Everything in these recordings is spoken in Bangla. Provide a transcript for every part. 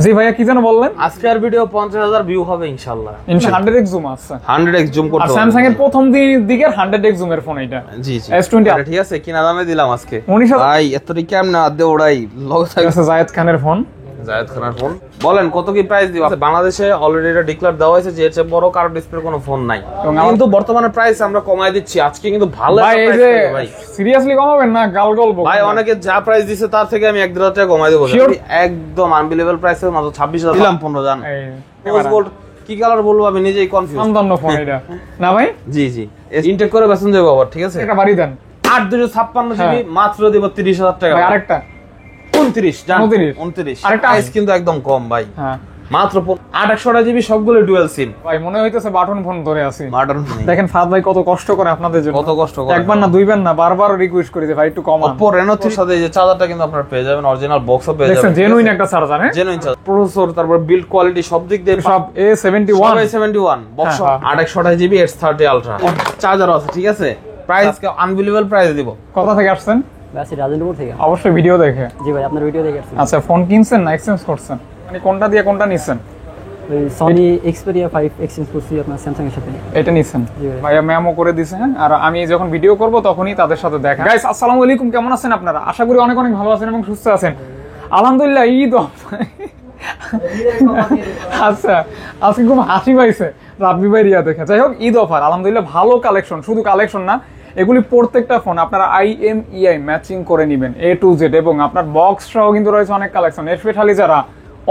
জি ভাইয়া কি যেন বললেন? আজকের ভিডিও 50,000 ভিউ হবে ইনশাআল্লাহ। 100x জুম আছে, 100x জুম করতে আর স্যামসাং এর প্রথম দিকের 100x জুমের ফোন এটা। জি জি S20 ঠিক আছে, কিনা দামে দিলাম আজকে 19,000 ভাই। এতটি কেমনে আদে ওড়াই লগ থাকে জায়েদ খানের ফোন। জায়েদ খানের ফোন বলেন কত কি প্রাইস দিব? বাংলাদেশে অলরেডি এটা ডিক্লেয়ার দেওয়া হয়েছে যে এর চেয়ে বড় কার্ভ ডিসপ্লে কোনো ফোন নাই, কিন্তু বর্তমানে প্রাইস আমরা কমায় দিচ্ছি আজকে, কিন্তু ভালো ভাই এই যে সিরিয়াসলি কমাবেন না গাল গল্প ভাই। অনেকে যা প্রাইস দিছে তার থেকে আমি 1,000 টাকা কমায় দেব একদম আনবিলিভেবল প্রাইসে, মাত্র 26,000 দিলাম 15 জান। কি কালার বলবো আমি নিজেই কনফিউজ। আমদান্য ফোন এটা না ভাই? জি জি ইনটেক করে বেচন দেব আবার, ঠিক আছে? এটা বাড়ি দেন 8,256 জিবি মাত্র দেব 30,000 টাকা। ভাই আরেকটা 29 জান, 29 আরেকটা প্রাইস কিন্তু একদম কম ভাই। হ্যাঁ মাত্র 828 জিবি, সবগুলো ডুয়াল সিম। ভাই মনে হইতেছে বাটন ফোন ধরে আছি। বাটন দেখেন ফাদ ভাই কত কষ্ট করে আপনাদের জন্য, কত কষ্ট করে, একবার না দুইবার না বারবার রিকোয়েস্ট করি যে ভাই একটু কমান। Oppo Reno 3 সাথে এই যে চার্জারটা কিন্তু আপনারা পেয়ে যাবেন, অরিজিনাল বক্সও পেয়ে যাবেন, দেখেন জেনুইন একটা চার্জার। হ্যাঁ জেনুইন চার্জার, প্রসেসর, তারপর বিল্ড কোয়ালিটি সব দিক দিয়ে সব A71 box, 828 GB S30 ultra charger আছে, ঠিক আছে? প্রাইস আনবিলিভেবল প্রাইস দিব। কোথা থেকে আসছেন? বাসি রাজেন্দ্রপুর থেকে। অবশ্যই ভিডিও দেখে। জি ভাই আপনার ভিডিও দেখে আসছি। আচ্ছা ফোন কিনছেন না এক্সচেঞ্জ করছেন? মানে কোনটা দিয়ে কোনটা নিছেন? সনি Xperia 5 এক্সচেঞ্জ করছি আপনার স্যামসাং এর সাথে। এটা নিছেন ভাইয়া, মেমো করে দিছে। হ্যাঁ, আর আমি যখন ভিডিও করব তখনই তাদের সাথে দেখা। গাইস আসসালামু আলাইকুম, কেমন আছেন আপনারা? আশা করি অনেক অনেক ভালো আছেন এবং সুস্থ আছেন। আলহামদুলিল্লাহ ঈদ আচ্ছা আজকে খুব হাসি পাইছে রাব্বি ভাই রিয়া দেখে। যাই হোক ঈদ অফার আলহামদুলিল্লাহ ভালো কালেকশন, শুধু কালেকশন না এগুলি প্রত্যেকটা ফোন আপনারা IMEI ম্যাচিং করে নেবেন A to Z, এবং আপনার বক্স সহ কিন্তু রয়েছে অনেক কালেকশন। স্পেশালি যারা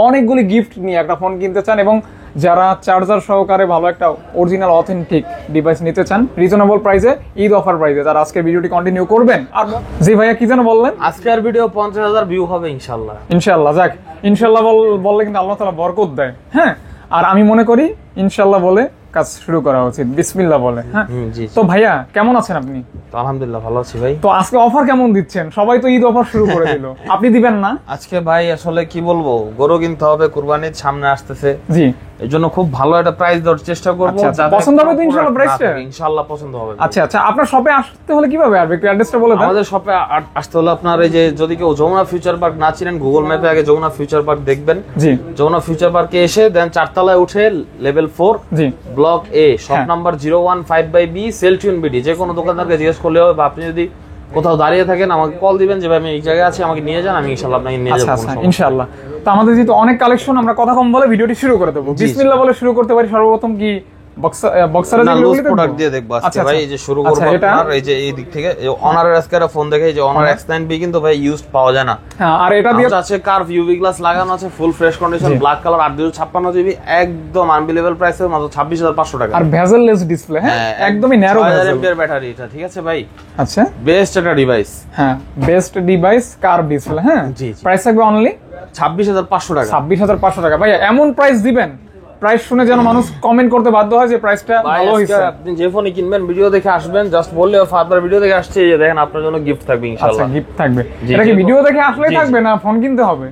অনেকগুলি গিফট নিয়ে একটা ফোন কিনতে চান এবং যারা চার্জার সহকারে ভালো একটা অরিজিনাল অথেন্টিক ডিভাইস নিতে চান রিজনেবল প্রাইসে, ঈদ অফার প্রাইসে, তারা আজকের ভিডিওটি কন্টিনিউ করবেন। আর জি ভাইয়া কি যেন বললেন? আজকের ভিডিও 50,000 ভিউ হবে ইনশাআল্লাহ। ইনশাআল্লাহ, যাক ইনশাআল্লাহ বললে কিন্তু আল্লাহ তাআলা বরকত দেয়। হ্যাঁ, আর আমি মনে করি ইনশাআল্লাহ বলে কাজ শুরু করা উচিত, বিসমিল্লাহ বলে। হ্যাঁ তো ভাইয়া কেমন আছেন আপনি? তো আলহামদুলিল্লাহ ভালো আছি ভাই। তো আজকে অফার কেমন দিচ্ছেন? সবাই তো ঈদ অফার শুরু করে দিল, আপনি দিবেন না? আজকে ভাই আসলে কি বলবো, গরু কিনতে হবে, কুরবানির সামনে আসতেছে। জি এজন্য খুব ভালো একটা প্রাইস দেওয়ার চেষ্টা করব। পছন্দ হবে তো ইনশাআল্লাহ প্রাইসটা? ইনশাআল্লাহ পছন্দ হবে। আচ্ছা আচ্ছা, আপনার শপে আসতে হলে কিভাবে আসবে একটু অ্যাড্রেসটা বলে দেন। আমাদের শপে আসতে হলে আপনার এই যে যদি কেউ যমুনা ফিউচার পার্ক না চিনেন, গুগল ম্যাপে আগে যমুনা ফিউচার পার্ক দেখবেন। জি যমুনা ফিউচার পার্কে এসে দেন 4 তলায় উঠে level 4 G block A shop number 015/B Celltune BD. যে কোনো দোকানদারকে জিজ্ঞেস করলে হবে, বা আপনি যদি কোথাও দাঁড়িয়ে থাকেন আমাকে কল দিবেন যে ভাই আমি এই জায়গায় আছি, আমাকে নিয়ে যান, আমি ইনশাআল্লাহ আপনাকে নিয়ে যাব। আচ্ছা ইনশাআল্লাহ। তো আমাদের যেহেতু অনেক কালেকশন, আমরা কথা কম বলে ভিডিওটি শুরু করে দেব। বিসমিল্লাহ বলে শুরু করতে পারি। সর্বপ্রথম কি বক্সারে লুজ প্রোডাক্ট দিয়ে দেখব আজকে ভাই। এই যে শুরু করব আপনার এই যে এই দিক থেকে অনারের আজকে একটা ফোন দেখে, এই যে অনার X9B কিন্তু ভাই ইউজড পাওয়া যায় না। হ্যাঁ, আর এটা দিয়ে আছে কার্ভ UV গ্লাস লাগানো আছে, ফুল fresh condition, black colour, 8,256 GB, একদম আনবিলিভেবল প্রাইসে মাত্র 26,500 টাকা। আর ভেজেললেস ডিসপ্লে। হ্যাঁ একদমই ন্যারো ভেজেল, 6000 mAh ব্যাটারি এটা, ঠিক আছে ভাই? আচ্ছা বেস্ট একটা ডিভাইস। হ্যাঁ বেস্ট ডিভাইস, কার্ভ ডিসপ্লে। হ্যাঁ প্রাইস থাকবে অনলি 26,500 টাকা। 26,500 টাকা। ভাই এমন প্রাইস দিবেন, প্রাইস শুনে যেন মানুষ কমেন্ট করতে বাধ্য হয় যে প্রাইসটা ভালো হইছে। আপনি যে ফোনই কিনবেন ভিডিও দেখে আসবেন, জাস্ট বললে ফাদার ভিডিও দেখে আসছে, এই যে দেখেন আপনার জন্য গিফট থাকবে ইনশাআল্লাহ। আচ্ছা গিফট থাকবে, এটা কি ভিডিও দেখে আসলেই থাকবে না ফোন কিনতে হবে?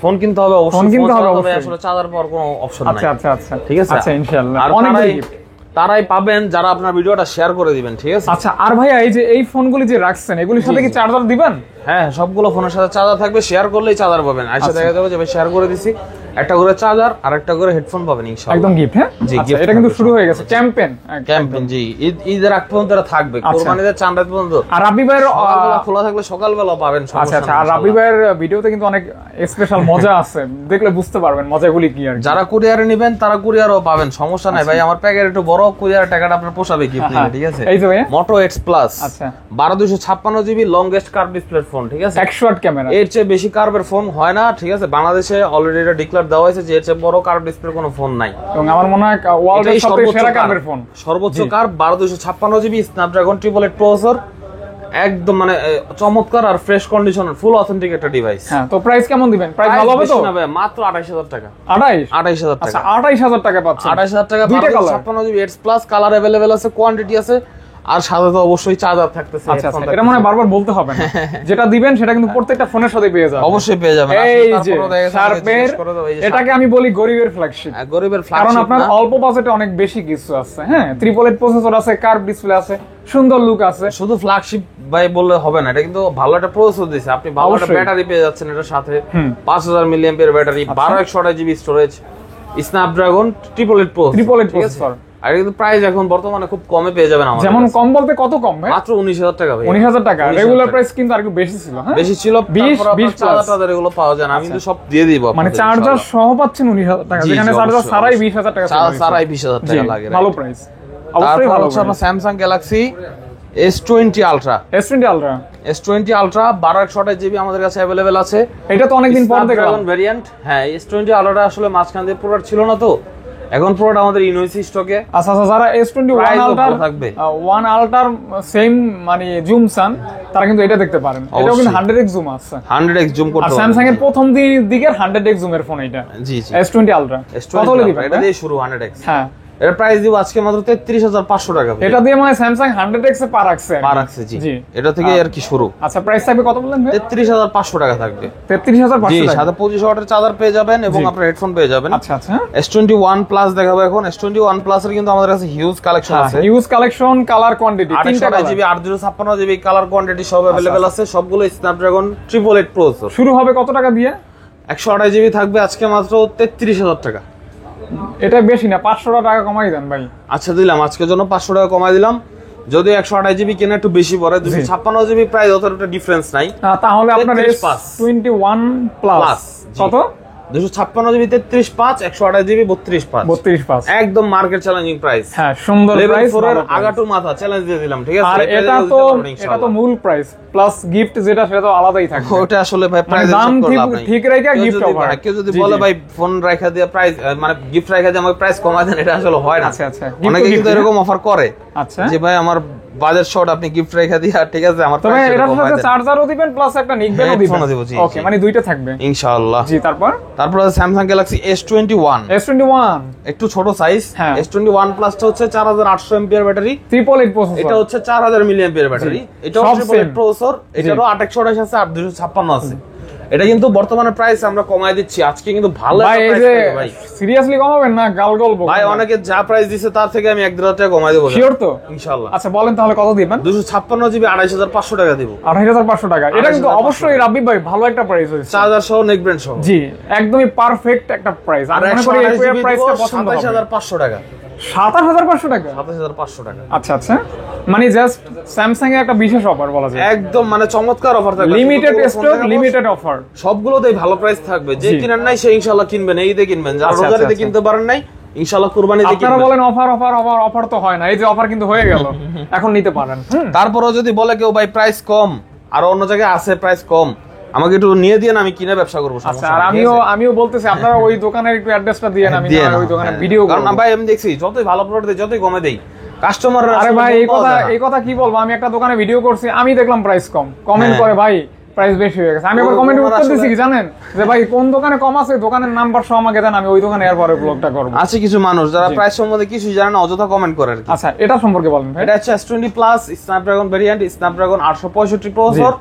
ফোন কিনতে হবে অবশ্যই, ফোন কিনতে হবে অবশ্যই, আসলে চার্জার পাওয়ার কোনো অপশন নাই। আচ্ছা আচ্ছা আচ্ছা ঠিক আছে। আচ্ছা ইনশাআল্লাহ আর অনেক গিফট তারাই পাবেন যারা আপনার ভিডিওটা শেয়ার করে দিবেন, ঠিক আছে? আচ্ছা আর ভাইয়া এই যে এই ফোনগুলি যে রাখছেন এগুলির সাথে কি চার্জার দিবেন? হ্যাঁ সবগুলো ফোনের সাথে চার্জার থাকবে, শেয়ার করলেই চার্জার পাবেন। আইসা দেখা যাবে যে ভাই শেয়ার করে দিছি, একটা করে চার্জার আর একটা করে হেডফোন পাবেন ইনশাআল্লাহ, একদম গিফট। হ্যাঁ জি আচ্ছা, এটা কিন্তু শুরু হয়ে গেছে ক্যাম্পেইন। জি ঈদের আগ পর্যন্ত থাকবে, কুরবানিদের চাঁদ রাত পর্যন্ত। আর রাব্বি ভাইয়ের খোলা থাকলে সকালবেলা পাবেন। আচ্ছা আচ্ছা, আর রাব্বি ভাইয়ের ভিডিওতে কিন্তু অনেক স্পেশাল মজা আছে, দেখলে বুঝতে পারবেন মজাগুলি কি। আর যারা কুরিয়ারে নেবেন তারা কুরিয়ারও পাবেন, সমস্যা নাই ভাই। আমার প্যাকেট একটু বড়, কুরিয়ারের টাকাটা আপনার পোষাবে গিফট নিয়ে, ঠিক আছে? এই যে ভাই Moto X Plus, আচ্ছা 12,256 GB longest curve display phone, ঠিক আছে? 108 ক্যামেরা, এর চেয়ে বেশি কার্ভের ফোন হয় না, ঠিক আছে? বাংলাদেশে অলরেডি এটা ডিক্লেয়ার দেওয়া হয়েছে যে এর চেয়ে বড় কার্ভ ডিসপ্লে কোনো ফোন নাই, এবং আমার মনে হয় ওয়ার্ল্ডের সবচেয়ে সেরা কার্ভের ফোন, সর্বোচ্চ কার্ভ 12,256 জিবি স্ন্যাপড্রাগন 888 প্রসেসর, একদম মানে চমৎকার আর ফ্রেশ কন্ডিশনের ফুল অথেন্টিক একটা ডিভাইস। হ্যাঁ তো প্রাইস কেমন দিবেন? প্রাইস ভালো হবে তো? মাত্র 28,000 টাকা। 28,000 টাকা। আচ্ছা 28,000 টাকা পাচ্ছেন। 28,000 টাকা, 56 GB X plus colour available আছে, কোয়ান্টিটি আছে। আর সাথে তো অবশ্যই চার্জার থাকতেছে। আচ্ছা আচ্ছা, এটা মনে হয় বারবার বলতে হবে না, যেটা দিবেন সেটা কিন্তু প্রত্যেকটা ফোনের সাথে পেয়ে যাবেন। অবশ্যই পেয়ে যাবেন। এই যে শার্পের, এটাকে আমি বলি গরিবের ফ্ল্যাগশিপ। গরিবের কারণ ফ্ল্যাগশিপ আপনার অল্প বাজেটে অনেক বেশি কিছু আছে। হ্যাঁ, 888 প্রসেসর আছে, কার্ভ ডিসপ্লে আছে, সুন্দর লুক আছে। শুধু ফ্ল্যাগশিপ ভাই বললে হবে না, এটা কিন্তু ভালো একটা প্রসেসর দিয়েছে। আপনি ভালো একটা অবশ্যই। ব্যাটারি পেয়ে যাচ্ছেন এটার সাথে, 5000 milliampere battery, 12 GB storage, Snapdragon 888 pro, 888 processor. আর কিন্তু প্রাইস এখন বর্তমানে খুব কমে পেয়ে যাবেন আমাদের যেমন কাছে। কম বলতে কত কম ভাই? মাত্র 19000 টাকা ভাই। 19000 টাকা। 19,000 রেগুলার টাকা। প্রাইস কিন্তু আর একটু বেশি ছিল। হ্যাঁ, বেশি ছিল। 20 তারপর আপনার plus। চার্জার এগুলো পাওয়া যায় না, আমি কিন্তু সব দিয়ে দিব মানে আপনাদের চার্জার ইনশাআল্লাহ। সহ পাচ্ছেন 19000 টাকা, জি, যেখানে জি, চার্জার অবশ্যই, ছাড়াই অবশ্যই। 20000 টাকা চার্জার ছাড়াই 20000 টাকা লাগে। ভালো প্রাইস। অবশ্যই তারপর ভালো হচ্ছে আপনার Samsung Galaxy S20 ultra. S20 ultra. S20 ultra 12 GB আমাদের কাছে अवेलेबल আছে। এটা তো অনেকদিন পর দেখলাম ভেরিয়েন্ট। হ্যাঁ, S20 আলট্রা আসলে মাঝখান দিয়ে প্রোডাক্ট ছিল না, তো এখন প্রোডাক্ট আমাদের ইনওয়েসি স্টকে। আচ্ছা আচ্ছা, যারা S21 Price ও আলট্রার ভালো থাকবে। 1 আলট্রার সেম মানে জুম চান, তারা কিন্তু এটা দেখতে পারেন। এটাও কিন্তু 100x জুম আছে। 100x জুম আর করতে পারবেন। স্যামসাং এর প্রথম দিকের 100x জুমের ফোন এটা। জি জি। S20 আলট্রা S20 কত হলে দিবেন? এটা দিয়ে শুরু 100x। হ্যাঁ, এর প্রাইস দিব আজকে মাত্র 33500 টাকা। এটা দিয়ে মানে স্যামসাং 100x এ পার রাখছে আর কি। পার আছে জি। জি। এটা থেকে আর কি শুরু। আচ্ছা, প্রাইস থাকবে কত বললেন ভাই? 33500 টাকা থাকবে। 33500 জি, টাকা। সাথে 25 ওয়াটের চার্জার পেয়ে যাবেন এবং জি। আপনার হেডফোন পেয়ে যাবেন। আচ্ছা আচ্ছা, S21 প্লাস দেখাবো এখন। S21 প্লাস এর কিন্তু আমাদের কাছে হিউজ কালেকশন আছে। হিউজ কালেকশন, কালার কোয়ান্টিটি, তিনটা 828 জিবি 8056 জিবি কালার কোয়ান্টিটি সব अवेलेबल আছে। সবগুলো স্ন্যাপড্রাগন 888 প্রসেসর। শুরু হবে কত টাকা দিয়ে? 128 জিবি থাকবে আজকে মাত্র 33000 টাকা। এটা বেশি না, 500 টাকা কমাই দেন ভাই। আচ্ছা দিলাম, আজকের জন্য 500 টাকা কমাই দিলাম। যদি 128 জিবি কেনা একটু বেশি পড়ে, 256 জিবি প্রাইস অতটা ডিফারেন্স নাই। তাহলে আপনার 33 S21 প্লাস প্লাস কত? 256 জিবি 33.5, 128 জিবি 32.5, 32 একদম মার্কেট চ্যালেঞ্জিং প্রাইস। হ্যাঁ, সুন্দর লেভেল প্রাইস। 4 এর আগাটু মাথা চ্যালেঞ্জ দিয়ে দিলাম, ঠিক আছে? আর এটা তো মূল প্রাইস প্লাস গিফট যেটা, সেটা তো আলাদাই থাকবে। ওটা আসলে ভাই প্রাইস দাম ঠিক রেখে গিফট অফার। কেউ যদি বলে ভাই ফোন রাখা দিয়ে প্রাইস মানে গিফট রাখা দিয়ে আমাকে প্রাইস কমায় দেন, এটা আসলে হয় না। আচ্ছা আচ্ছা, অনেকে কিন্তু এরকম অফার করে। আচ্ছা, যে ভাই আমার বাজেট শর্ট, আপনি গিফট রেখা দিয়ে ঠিক আছে আমার তবে প্রাইস এটার কমায় সাথে দেন। চার্জারও দিবেন প্লাস একটা নিকবেলও দিবেন। হেডফোনও দিব, জি, ওকে, জি। মানে দুইটা থাকবে ইনশাআল্লাহ। জি। তারপর আছে স্যামসাং গ্যালাক্সি S21। S21 একটু ছোট সাইজ। হ্যাঁ। S21 প্লাসটা হচ্ছে 4800 এমপিআর ব্যাটারি, 888 প্রসেসর। এটা হচ্ছে 4000 মিলিঅ্যাম্পিয়ার ব্যাটারি। এটাও সব ট্রিপল same। প্রসেসর, এটারও 828 আছে, 8256 আছে। এটা কিন্তু বর্তমানে প্রাইস আমরা কমায় দিচ্ছি আজকে, কিন্তু ভালো ভাই একটা এই প্রাইস যে থাকবে ভাই। সিরিয়াসলি কমাবেন না গাল গল্প? ভাই অনেকে যা প্রাইস দিছে তার থেকে আমি 1-2 টাকা কমায় দেবো শিওর তো? ইনশাআল্লাহ। আচ্ছা বলেন তাহলে কত দিবেন? 256 জিবি 28500 টাকা দিব। 28500 টাকা। এটা কিন্তু 28,500 অবশ্যই রাব্বি ভাই ভালো একটা প্রাইস হয়েছে। চার্জার সহ নেক ব্যান্ড সহ। জি, একদমই পারফেক্ট একটা প্রাইস। আর আমি মনে করি এই প্রাইসটা পছন্দ হবে। 27500 টাকা। 27500 টাকা। 27500 টাকা। আচ্ছা আচ্ছা, মানে জাস্ট স্যামসাং এর একটা বিশেষ অফার বলা যায়। একদম মানে চমৎকার অফার থাকবে। লিমিটেড শুধু স্টক, ফোন লিমিটেড অফার। সবগুলোতেই ভালো প্রাইস থাকবে। যে জি। কিনেন নাই সে ইনশাআল্লাহ কিনবেন, এই ঈদে কিনবেন। যারা আচ্ছা, রোজার ঈদে আচ্ছা। কিনতে পারেন নাই ইনশাআল্লাহ কুরবানিতে আপনারা কিনবেন। বলেন অফার অফার অফার অফার তো হয় না, এই যে অফার কিন্তু হয়ে গেল, এখন নিতে পারেন। তারপরেও যদি বলে কেউ ভাই প্রাইস কম, আর অন্য জায়গায় আছে প্রাইস কম, আমাকে একটু নিয়ে দিয়ে আমি কিনে ব্যবসা করবো। আচ্ছা, আর আমিও বলতেছি আপনারা ওই দোকানের একটু অ্যাড্রেসটা দিয়ে আমি ওই দোকানে ভিডিও করব। কারণ ভাই আমি দেখছি যতই ভালো প্রোডাক্ট দেই, যতই কমে দেই, কাস্টমার। আরে ভাই এই কথা কি বলবো, আমি একটা দোকানে ভিডিও করছি, আমি দেখলাম প্রাইস কম, কমেন্ট করে ভাই প্রাইস বেশি হয়ে গেছে। আমি আবার কমেন্টে উত্তর দিছি কি জানেন, যে ভাই কোন দোকানে কম আছে, দোকানের নাম্বার সহ আমাকে দেন, আমি ওই দোকানে এরপরে ব্লগটা করব। আছে কিছু মানুষ যারা প্রাইস সম্বন্ধে কিছুই জানে না, অযথা কমেন্ট করে আর কি। আচ্ছা, এটা সম্পর্কে বলেন ভাই। এটা হচ্ছে S20 plus Snapdragon variant, Snapdragon 865 processor,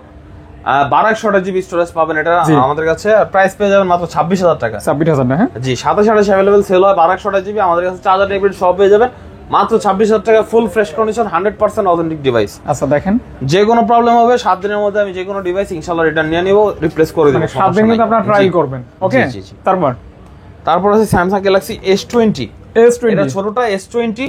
1200 GB storage পাবেন। এটা আমাদের কাছে প্রাইস পেয়ে যাবেন মাত্র 26000 টাকা। 26000 না? হ্যাঁ জি, 2728 अवेलेबल সেল হয়। 1200 জিবি আমাদের কাছে চার্জার টেবিল সব পেয়ে যাবেন মাত্র 26000 টাকা। ফুল ফ্রেশ কন্ডিশন, 100% অথেন্টিক ডিভাইস। আচ্ছা দেখেন, যে কোনো প্রবলেম হবে 7 দিনের মধ্যে আমি যে কোনো ডিভাইস ইনশাআল্লাহ রিটার্ন নিয়ে নিব, রিপ্লেস করে দেব। মানে 7 দিন কিন্তু আপনারা ট্রায়াল করবেন। ওকে, তারপর আছে স্যামসাং গ্যালাক্সি S20। এটা ছোটটা S20,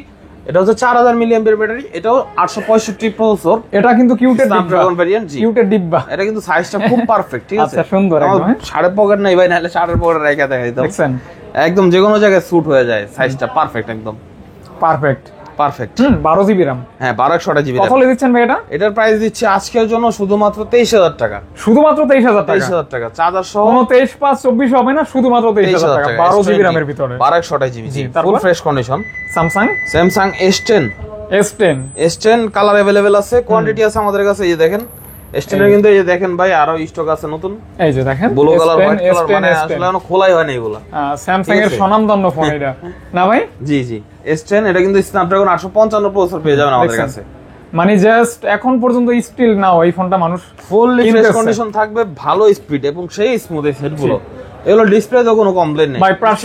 এটা হচ্ছে 4000 মিলিঅ্যাম্পিয়ার ব্যাটারি, এটাও 865 প্রসেসর। এটা কিন্তু কিউটের স্ন্যাপড্রাগন ভেরিয়েন্ট। জি, কিউটের ডিব্বা। এটা কিন্তু সাইজটা খুব পারফেক্ট, ঠিক আছে? আচ্ছা, সুন্দর একদম। শার্টের পকেট নাই ভাই, নাহলে শার্টের পকেটে রেখে দেখাই দাও। দেখছেন, একদম যে কোনো জায়গায় স্যুট হয়ে যায়, সাইজটা পারফেক্ট, একদম পারফেক্ট। 12 GB RAM। হ্যাঁ, 1200 জিবি। কত দিচ্ছেন ভাই এটা? এটার প্রাইস দিচ্ছি আজকের জন্য শুধুমাত্র 23000 টাকা। শুধুমাত্র 23000 টাকা। 23000 টাকা চার্জার সহ। কোনো 23 5 24 হবে না, শুধুমাত্র 23000 টাকা। 12 জিবি RAM এর ভিতরে 1200 জিবি। জি, full fresh condition. Samsung S10 colour available আছে, কোয়ান্টিটি আছে আমাদের কাছে। এই যে দেখেন S10 এর কিন্তু এই যে দেখেন ভাই আরো স্টক আছে নতুন। এই যে দেখেন ব্লু কালার, হোয়াইট কালার, মানে আসলে এখনো খোলাই হয়নি এগুলা। স্যামসাং এর স্বনামধন্য ফোন এটা না ভাই? জি জি, S10 এটা কিন্তু স্ন্যাপড্রাগন 855 প্রসেসর পেয়ে যাবেন আমাদের কাছে। মানে জাস্ট এখন পর্যন্ত স্টিল নাও এই ফোনটা মানুষ ফুললি ফ্রেশ কিনতেছে। কন্ডিশন থাকবে, ভালো স্পিড এবং সেই স্মুথ এই সেটগুলো। এগুলো ডিসপ্লে তো কোনো কমপ্লেইন নেই ভাই প্রাইস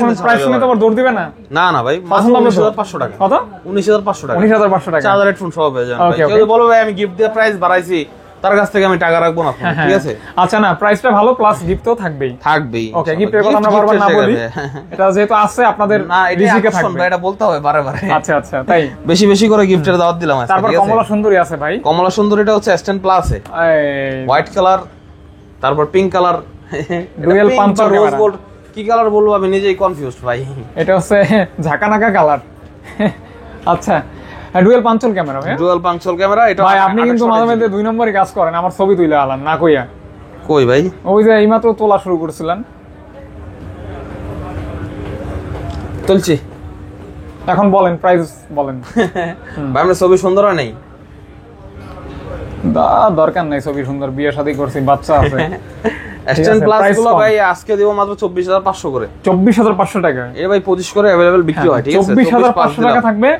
শুনে তো আবার দৌড় দিবে না। না না ভাই, মাত্র পছন্দ হবে তো? 19,500 টাকা। কত? 19,500 টাকা। 19,500 টাকা। চার্জার হেডফোন সহ পেয়ে যাবেন ভাই। Okay, কেউ যদি বলবে ভাই আমি গিফট দিয়ে প্রাইস বাড়াইছি, তার কাছ থেকে আমি টাকা রাখবো না ফোন, ঠিক আছে? আচ্ছা না, প্রাইসটা ভালো প্লাস গিফটও থাকবেই। থাকবেই। ওকে, গিফটের কথা আমরা বারবার না বলি, এটা যেহেতু আছে আপনাদের না, এটা রিজিকে আকর্ষণ থাকবে। ভাই, এটা বলতে হবে বারে বারে। আচ্ছা আচ্ছা, তাই বেশি বেশি করে গিফটের দাওয়াত দিলাম আজকে, তারপর ঠিক আছে? কমলা সুন্দরী আছে ভাই, কমলা সুন্দরীটা হচ্ছে S10 প্লাসে, এই হোয়াইট কালার, তারপর পিঙ্ক কালার, Dual puncture রোজ camera। গোল্ড, কি কালার বলবো আমি নিজেই কনফিউজড ভাই। এটা হচ্ছে ঝাঁকানাকা কালার। আচ্ছা, ডুয়েল পাঞ্চল ক্যামেরা ভাই। Dual পাঞ্চল camera. এটা ভাই আপনি কিন্তু মাঝে মাঝে 2 নম্বরই কাজ করেন, আমার ছবি তুলে আলান না কইয়া। কই ভাই? ওই যে এইমাত্র তোলা শুরু করেছিলেন। তুলছি এখন বলেন প্রাইস বলেন। ভাই, আমরা ছবি সুন্দর হয় নাই? দরকার নাই ছবি সুন্দর, বিয়ে শাদী করছি, বাচ্চা আছে। S10 আছে, প্লাস price গুলো কম। ভাই আজকে দেব মাত্র 24,500 করে। 24,500 টাকা। এ ভাই 25 করে अवेलेबल বিক্রি হয়, ঠিক আছে? 24,500 টাকা থাকবে,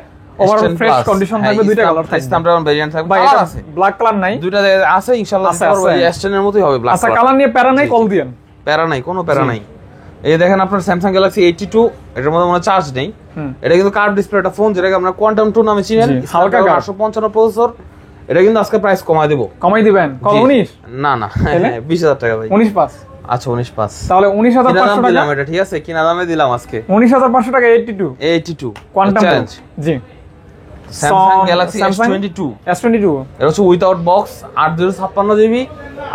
ওভারঅল ফ্রেশ কন্ডিশন থাকবে, দুইটা কালার থাকবে। স্ন্যাপড্রাগন ভেরিয়েন্ট থাকবে, ভাই কালার এটা আছে, ব্ল্যাক কালার নাই? দুইটা আছে ইনশাআল্লাহ। আছে, তারপর আছে। S10 এর মতোই হবে ব্ল্যাক আচ্ছা, কালার। কালার নিয়ে প্যারা নাই, কল দিয়েন। প্যারা নাই, কোনো প্যারা নাই। এই দেখেন আপনার স্যামসাং গ্যালাক্সি 82, এটার মধ্যে মনে চার্জ নেই। এটা কিন্তু কার্ভ ডিসপ্লে একটা ফোন, যেটাকে আমরা কোয়ান্টাম 2 নামে চিনেন, হালকা কার্ভ। 855 প্রসেসর। এটা কিন্তু আজকে প্রাইস কমায় দেব। কমাই দিবেন কত? 19? না না, 20,000 টাকা ভাই। 19,500। আচ্ছা 19,500, তাহলে 19,500 টাকা দিলাম এটা, ঠিক আছে? কিনা দামে দিলাম আজকে 19,500 টাকা 82 82 কোয়ান্টাম চ্যালেঞ্জ। জি, Samsung Galaxy Samsung S22, S22 এটা হচ্ছে উইদাউট বক্স, 856 জিবি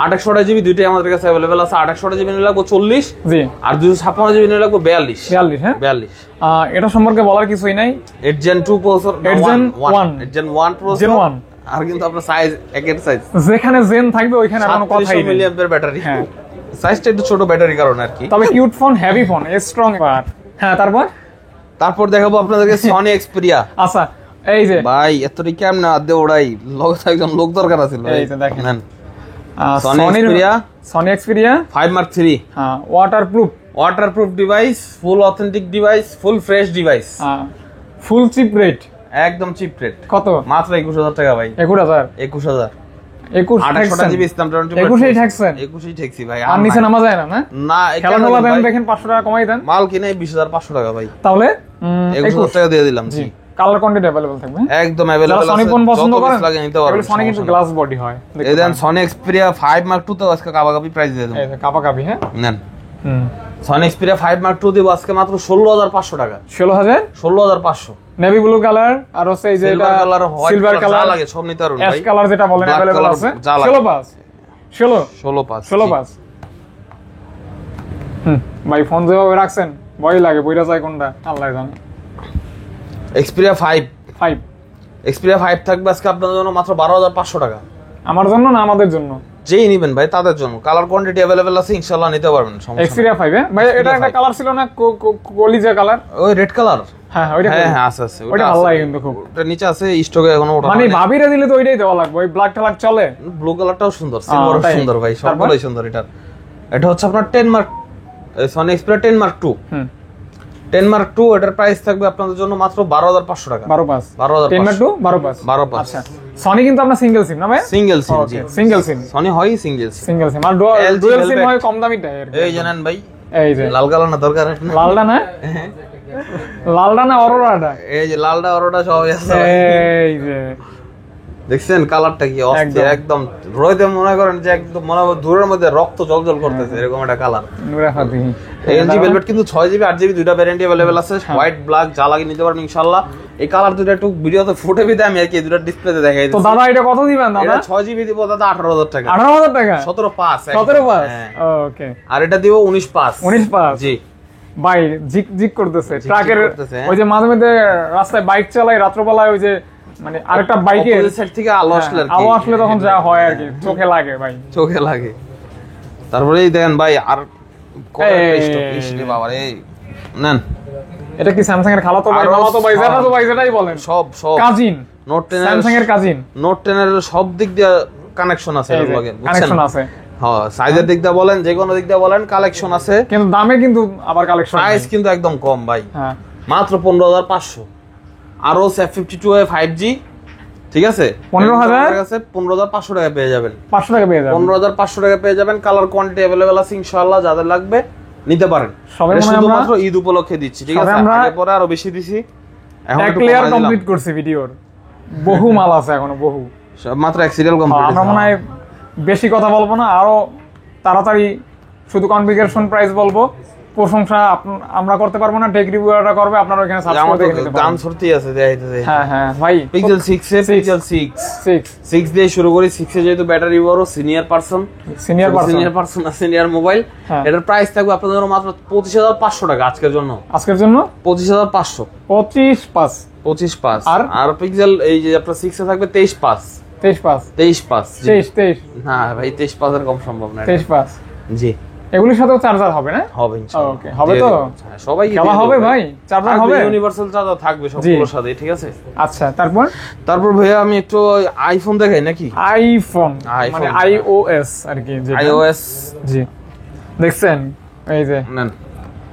828 জিবি দুইটাই আমাদের কাছে अवेलेबल আছে। 828 জিবি নিলে লাগবে 40, জি, আর 256 জিবি নিলে লাগবে 42। 42, হ্যাঁ। 42 এটা সম্পর্কে বলার কিছুই নাই। 8 Gen 2 processor, 8 Gen 1 8 Gen 1 Gen processor, 1 আর কিন্তু আপনার সাইজ একের সাইজ, যেখানে জেন থাকবে ওইখানে আর কোনো কথাই 3700 নেই। Milliampere battery. হ্যাঁ। সাইজটা একটু ছোট ব্যাটারির কারণে আর কি। তবে cute phone, heavy phone, strong power. হ্যাঁ, তারপর দেখাবো আপনাদেরকে সনি এক্সপেরিয়া। আচ্ছা, এই যে ভাই এতটি কেমনে আদে ওড়াই, লগে একজন লোক দরকার আছে। এই যে দেখেন। নেন Sony Xperia 5 Mark 3, waterproof, waterproof device, full authentic device, full fresh device, full cheap rate. একদম চিপ রেট। কত? মাত্র 21,000 টাকা ভাই। 21,000? 21,000 21 জিবি স্ন্যাপড্রাগন 21 ঠেকছেন? 21 ঠেকছি ভাই। আর নিচে নামা যায় না? না না, খেলা টোলা দেন, দেখেন 500 টাকা কমাই দেন। মাল কিনে 20,500 টাকা ভাই। তাহলে 21,000 টাকা দিয়ে দিলাম। জি, কালার কোয়ান্টিটি अवेलेबল থাকবে। একদম যারা अवेलेबल সনি আছে, ফোন পছন্দ যত করেন পিস লাগে নিতে পারবেন। সনি কিন্তু গ্লাস বডি হয়। এই দেন সনি এক্সপেরিয়া 5 Mark 2 তো আজকে কাবাকাবি প্রাইস দিয়ে দেব। এই যে কাপাকাপি, হ্যাঁ। নেন সনি এক্সপেরিয়া 5 Mark 2 দেব আজকে মাত্র 16,500 টাকা। 16,000? 16,500 নেভি ব্লু কালার, আর হচ্ছে এই যে এটা কালার, হোয়াইট সিলভার কালার, যা কালার, লাগে সব নিতে পারবেন অ্যাশ ভাই। কালার যেটা বলেন Black अवेलेबल color আছে। যা লাগে। 16,500 16,500 ভাই ফোন যেভাবে রাখছেন ভয় লাগে, বইরা যায় কোনটা আল্লাহ জানে। এক্সপেরিয়া 5 5 এক্সপেরিয়া 5 থাকবে আজকে আপনাদের জন্য মাত্র 12,500 টাকা। আমার জন্য না আমাদের জন্য? যেই নেবেন ভাই তাদের জন্য। কালার কোয়ান্টিটি अवेलेबल আছে, ইনশাআল্লাহ নিতে পারবেন, সমস্যা নেই। এক্সপেরিয়া 5 ভাই, এটা একটা কালার ছিল না, কলিজা কালার? ওই রেড কালার। হ্যাঁ, ওইটা হ্যাঁ আছে আছে, ওইটা ভালো লাগে কিন্তু খুব। ওটা নিচে আছে, স্টকে এখনো ওটা মানে ভাবিরা দিলে তো ওইটাই দেওয়া লাগবে, ওই ব্ল্যাক টালাক চলে? ব্লু কালারটাও সুন্দর, সিলভারও তাই। সুন্দর ভাই, তারপর? সবগুলোই সুন্দর। এটা হচ্ছে আপনার 10 Mark, Sony Xperia 10 Mark 2। 10 Mark 2 এটার প্রাইস থাকবে আপনাদের জন্য মাত্র 12,500 টাকা। 12,500? 12,500 10 Mark 2 12,500? 12,500 আচ্ছা, সনি কিন্তু আপনার সিঙ্গেল সিম না ভাই? সিঙ্গেল সিম, জি সিঙ্গেল সিম। সনি হয় সিঙ্গেল সিম। সিঙ্গেল সিম আর LG ডুয়াল সিম Velvet। হয় কম দামিটা এর। এই জানেন ভাই, এই যে লাল কালার না দরকার? লালটা না? লালটা না অরোরাটা? এই যে লালটা অরোটা সবই আছে ভাই। এই যে দেখছেন কালারটা কি অস্থির, একদম রোদে মনে করেন যে একদম মনে হয় দূরের মধ্যে রক্ত জলজল করতেছে, এরকম একটা colour. Nura Fati. LG velvet কিন্তু 6GB 8GB দুইটা ভ্যারিয়েন্টে अवेलेबल আছে, হোয়াইট ব্ল্যাক যা লাগে নিতে পারবেন ইনশাআল্লাহ। এই কালার দুটো একটু ভিডিওতে ফুটে বিদে আমি আর কি দুটো ডিসপ্লেতে দেখাই তো দিচ্ছি। দাদা এটা কত দিবেন দাদা? এটা 6GB দিব দাদা 18,000 টাকা। 18,000 টাকা? 17,500 17,500? হ্যাঁ। ওকে। আর এটা দিব 19,500 19,500? জি ভাই জিক জিক করতেছে জিক ট্রাকের। করতেছে, হ্যাঁ। ওই যে মাঝে মাঝে রাস্তায় বাইক চালাই রাত্রবেলায়, ওই যে মানে আরেকটা বাইকে অপোজিট সাইড থেকে আলো আসলে আর কি, আলো আসলে তখন যা হয় আর কি, চোখে লাগে ভাই। চোখে লাগে। তারপরে এই দেখেন ভাই আর বাবা এই নেন। এটা কি স্যামসাং এর খালাতো ভাই, মামাতো ভাই, যেটা ভাই যেটাই বলেন, সব কাজিন, নোট 10 স্যামসাং এর কাজিন। নোট 10 এর সব দিক দিয়ে কানেকশন আছে এর লগে, বুঝছেন? কানেকশন আছে, হ্যাঁ সাইজের দিক দিয়ে বলেন, যে কোনো দিক দিয়ে বলেন, কালেকশন আছে। কিন্তু দামে কিন্তু আবার কালেকশন প্রাইস কিন্তু একদম কম ভাই, হ্যাঁ মাত্র 15,500। আরো 52 5G ঠিক আছে 15,000 আমাদের কাছে 15,500 টাকা পেয়ে যাবেন। 500 টাকা পেয়ে যাবেন। 15,500 টাকা পেয়ে যাবেন। কালার কোয়ান্টিটি अवेलेबल আছে ইনশাআল্লাহ, যাদের লাগবে নিতে পারেন। সবাই এটা মনে হয় শুধুমাত্র ঈদ উপলক্ষে দিচ্ছি, ঠিক আছে? আগে পরে আরো বেশি দিছি, এখন এক একটু লেয়ার কমাই দিলাম। কমপ্লিট করছি ভিডিওর, বহু মাল আছে এখনো, বহু। সব মাত্র এক সিরিয়াল কমপ্লিট। আমরা মনে হয় বেশি কথা বলবো না, আরো তাড়াতাড়ি শুধু কনফিগারেশন প্রাইস বলবো। প্রশংসা আমরা করতে পারবো না, টেক রিভিউয়াররা করবে, আপনারা ওখানে সার্চ করে দেখে নিতে গান পারেন। সরতি আছে দেখাইতেছে। হ্যাঁ হ্যাঁ ভাই, পিক্সেল 6 এ পিক্সেল 6 6 দিয়ে শুরু করি। 6 এ যেহেতু ব্যাটারি বড়, সিনিয়র পারসন সিনিয়র মোবাইল, হ্যাঁ। এটার প্রাইস থাকবে আপনাদের জন্য মাত্র 25,500 টাকা আজকের জন্য। আজকের জন্য 25,500, 25/5 25/5। আর? আর পিক্সেল এই যে আপনার 6 এ থাকবে 23/5, 23/5 23/5। 23 না ভাই 23/5 এর কম সম্ভব না। 23/5। জি এগুলির সাথেও চার্জার হবে না? হবে ইনশাআল্লাহ। ওকে, হবে তো? হ্যাঁ, সবাই খেলা হবে ভাই, চার্জার হবে, ইউনিভার্সাল চার্জার থাকবে সবগুলোর সাথে, ঠিক আছে? আচ্ছা, তারপর ভাইয়া আমি একটু আইফোন দেখাই নাকি? আইফোন মানে আইফোন, আইওএস আর কি, যেটা আইওএস। জি, দেখছেন এই যে নেন,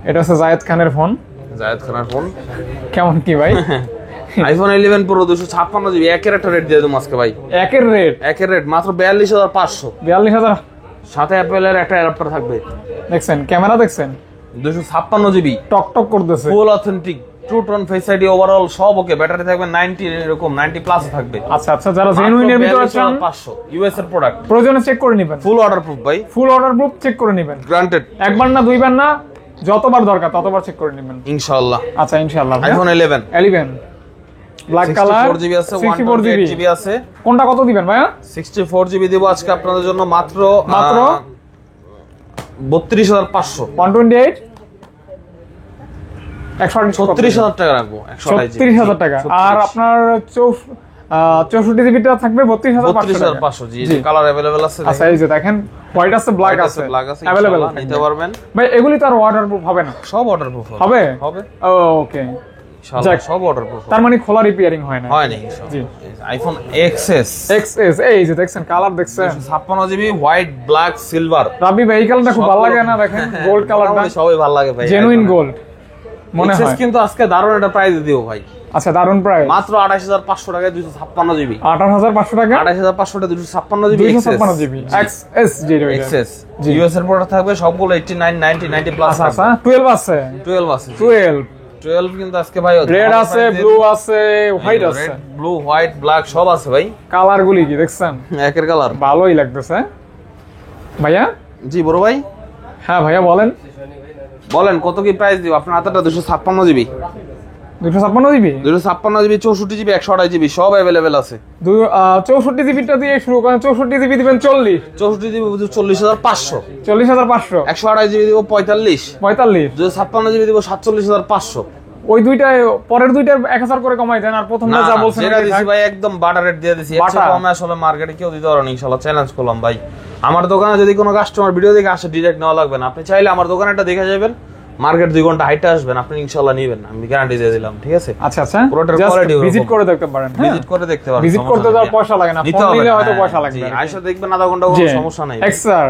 এটা হচ্ছে জায়েদ খানের ফোন। জায়েদ খানের ফোন। কেমন কি ভাই? আইফোন 11 প্রো 256 জিবি, একের একটা রেট দিয়ে দেবো আজকে ভাই। একের রেট মাত্র 42,500। 42,000। সাথে অ্যাপেলের একটা অ্যাডাপ্টার থাকবে। দেখছেন ক্যামেরা, দেখছেন 256 জিবি, টক টক করতেছে, ফুল authentic, true tone, face ID, overall সব ওকে। ব্যাটারি থাকবে 90, এরকম 90 প্লাস থাকবে। আচ্ছা আচ্ছা, যারা জেনুইন এর ভিতরে আছেন 500 ইউএস এর প্রোডাক্ট, প্রয়োজনে চেক করে নেবেন। ফুল অর্ডার প্রুফ ভাই, ফুল অর্ডার প্রুফ চেক করে নেবেন, গ্রান্টেড। একবার না দুইবার না, যতবার দরকার ততবার চেক করে নেবেন ইনশাআল্লাহ। আচ্ছা ইনশাআল্লাহ। আইফোন 11 ব্ল্যাক কালার, 64 জিবি আছে, 64 128 জিবি আছে। কোনটা কত দিবেন ভাইয়া? 64 জিবি দেব আজকে আপনাদের জন্য মাত্র 32,500। 128 36,000 টাকা রাখবো। 36,000 টাকা। আর আপনার 64 জিবিটা থাকবে 32,500 জি, কালার अवेलेबल আছে। আচ্ছা এই যে দেখেন, হোয়াইট আছে, ব্ল্যাক আছে, अवेलेबल নিতে পারবেন ভাই। এগুলি তো আর অর্ডার প্রুফ হবে না? সব অর্ডার প্রুফ হবে। হবে ওকে, ইনশাআল্লাহ সব অর্ডার প্রুফ। তার মানে খোলা রিপেয়ারিং হয় না? হয় না জি। আইফোন XS এই যে দেখছেন, কালার দেখছেন 56 জিবি, হোয়াইট, ব্ল্যাক, সিলভার। রাবি ভাই এই কালারটা খুব ভালো লাগে না? দেখেন গোল্ড কালারটা, সবাই ভালো লাগে ভাই, জেনুইন গোল্ড মনে XS হয়। কিন্তু আজকে দারুণ একটা প্রাইস দিও ভাই। আচ্ছা, দারুন প্রাইস, মাত্র 28,500 টাকায় 256 জিবি। 28,500 টাকা, 28,500 টাকা 256 জিবি 256 জিবি XS যেটা XS। ইউএস এর প্রোডাক্ট থাকবে সবগুলো 89, 90, 90 প্লাস। আচ্ছা আচ্ছা, 12 আছে, 12 আছে, 12 কিন্তু আজকে ভাই রেড আছে, ব্লু আছে, হোয়াইট আছে, ব্লু, হোয়াইট, ব্ল্যাক সব আছে ভাই। কালার গুলি কি দেখছেন? একের কালার ভালোই লাগতেছে ভাইয়া। জি বড় ভাই, হ্যাঁ ভাইয়া বলেন বলেন কত কি প্রাইস দিব আপনার হাতেটা? 256 GB, 256 GB, 256 GB, 64 GB, 128 GB সব अवेलेबल আছে। 64 জিবিটা দিয়ে শুরু করেন, 64 জিবি দিবেন 40, 64 জিবি 40,500, 40,500, 128 জিবি দিব 45, 45, 256 জিবি দিব 47,500। ওই দুইটা পরের দুইটা 1000 করে কমাই দেন, আর প্রথমটা যা বলছেন যেটা দিছি ভাই একদম বাটার রেট দিয়ে দিছি। এর চেয়ে কমে আসলে মার্কেটে কেউ দিতে পারে না, ইনশাআল্লাহ চ্যালেঞ্জ করলাম ভাই। আমার দোকানে যদি কোনো কাস্টমার ভিডিও দেখে আসে, ডাইরেক্ট নেওয়া লাগবে না, আপনি চাইলে আমার দোকানে একটা দেখে যাবেন, মার্কেট 2 ঘন্টা হাইটে আসবেন, আপনি ইনশাআল্লাহ নিবেন, আমি গ্যারান্টি দিয়ে দিলাম, ঠিক আছে? আচ্ছা আচ্ছা, পুরোটার জাস্ট কোয়ালিটি ভিজিট করে দেখতে পারেন, ভিজিট করে দেখতে পারেন, ভিজিট করতে তো আর পয়সা লাগে না, ফোন নিলে হয়তো পয়সা লাগবে। আয়শা দেখবেন আধা ঘন্টা কোনো সমস্যা নাই। XR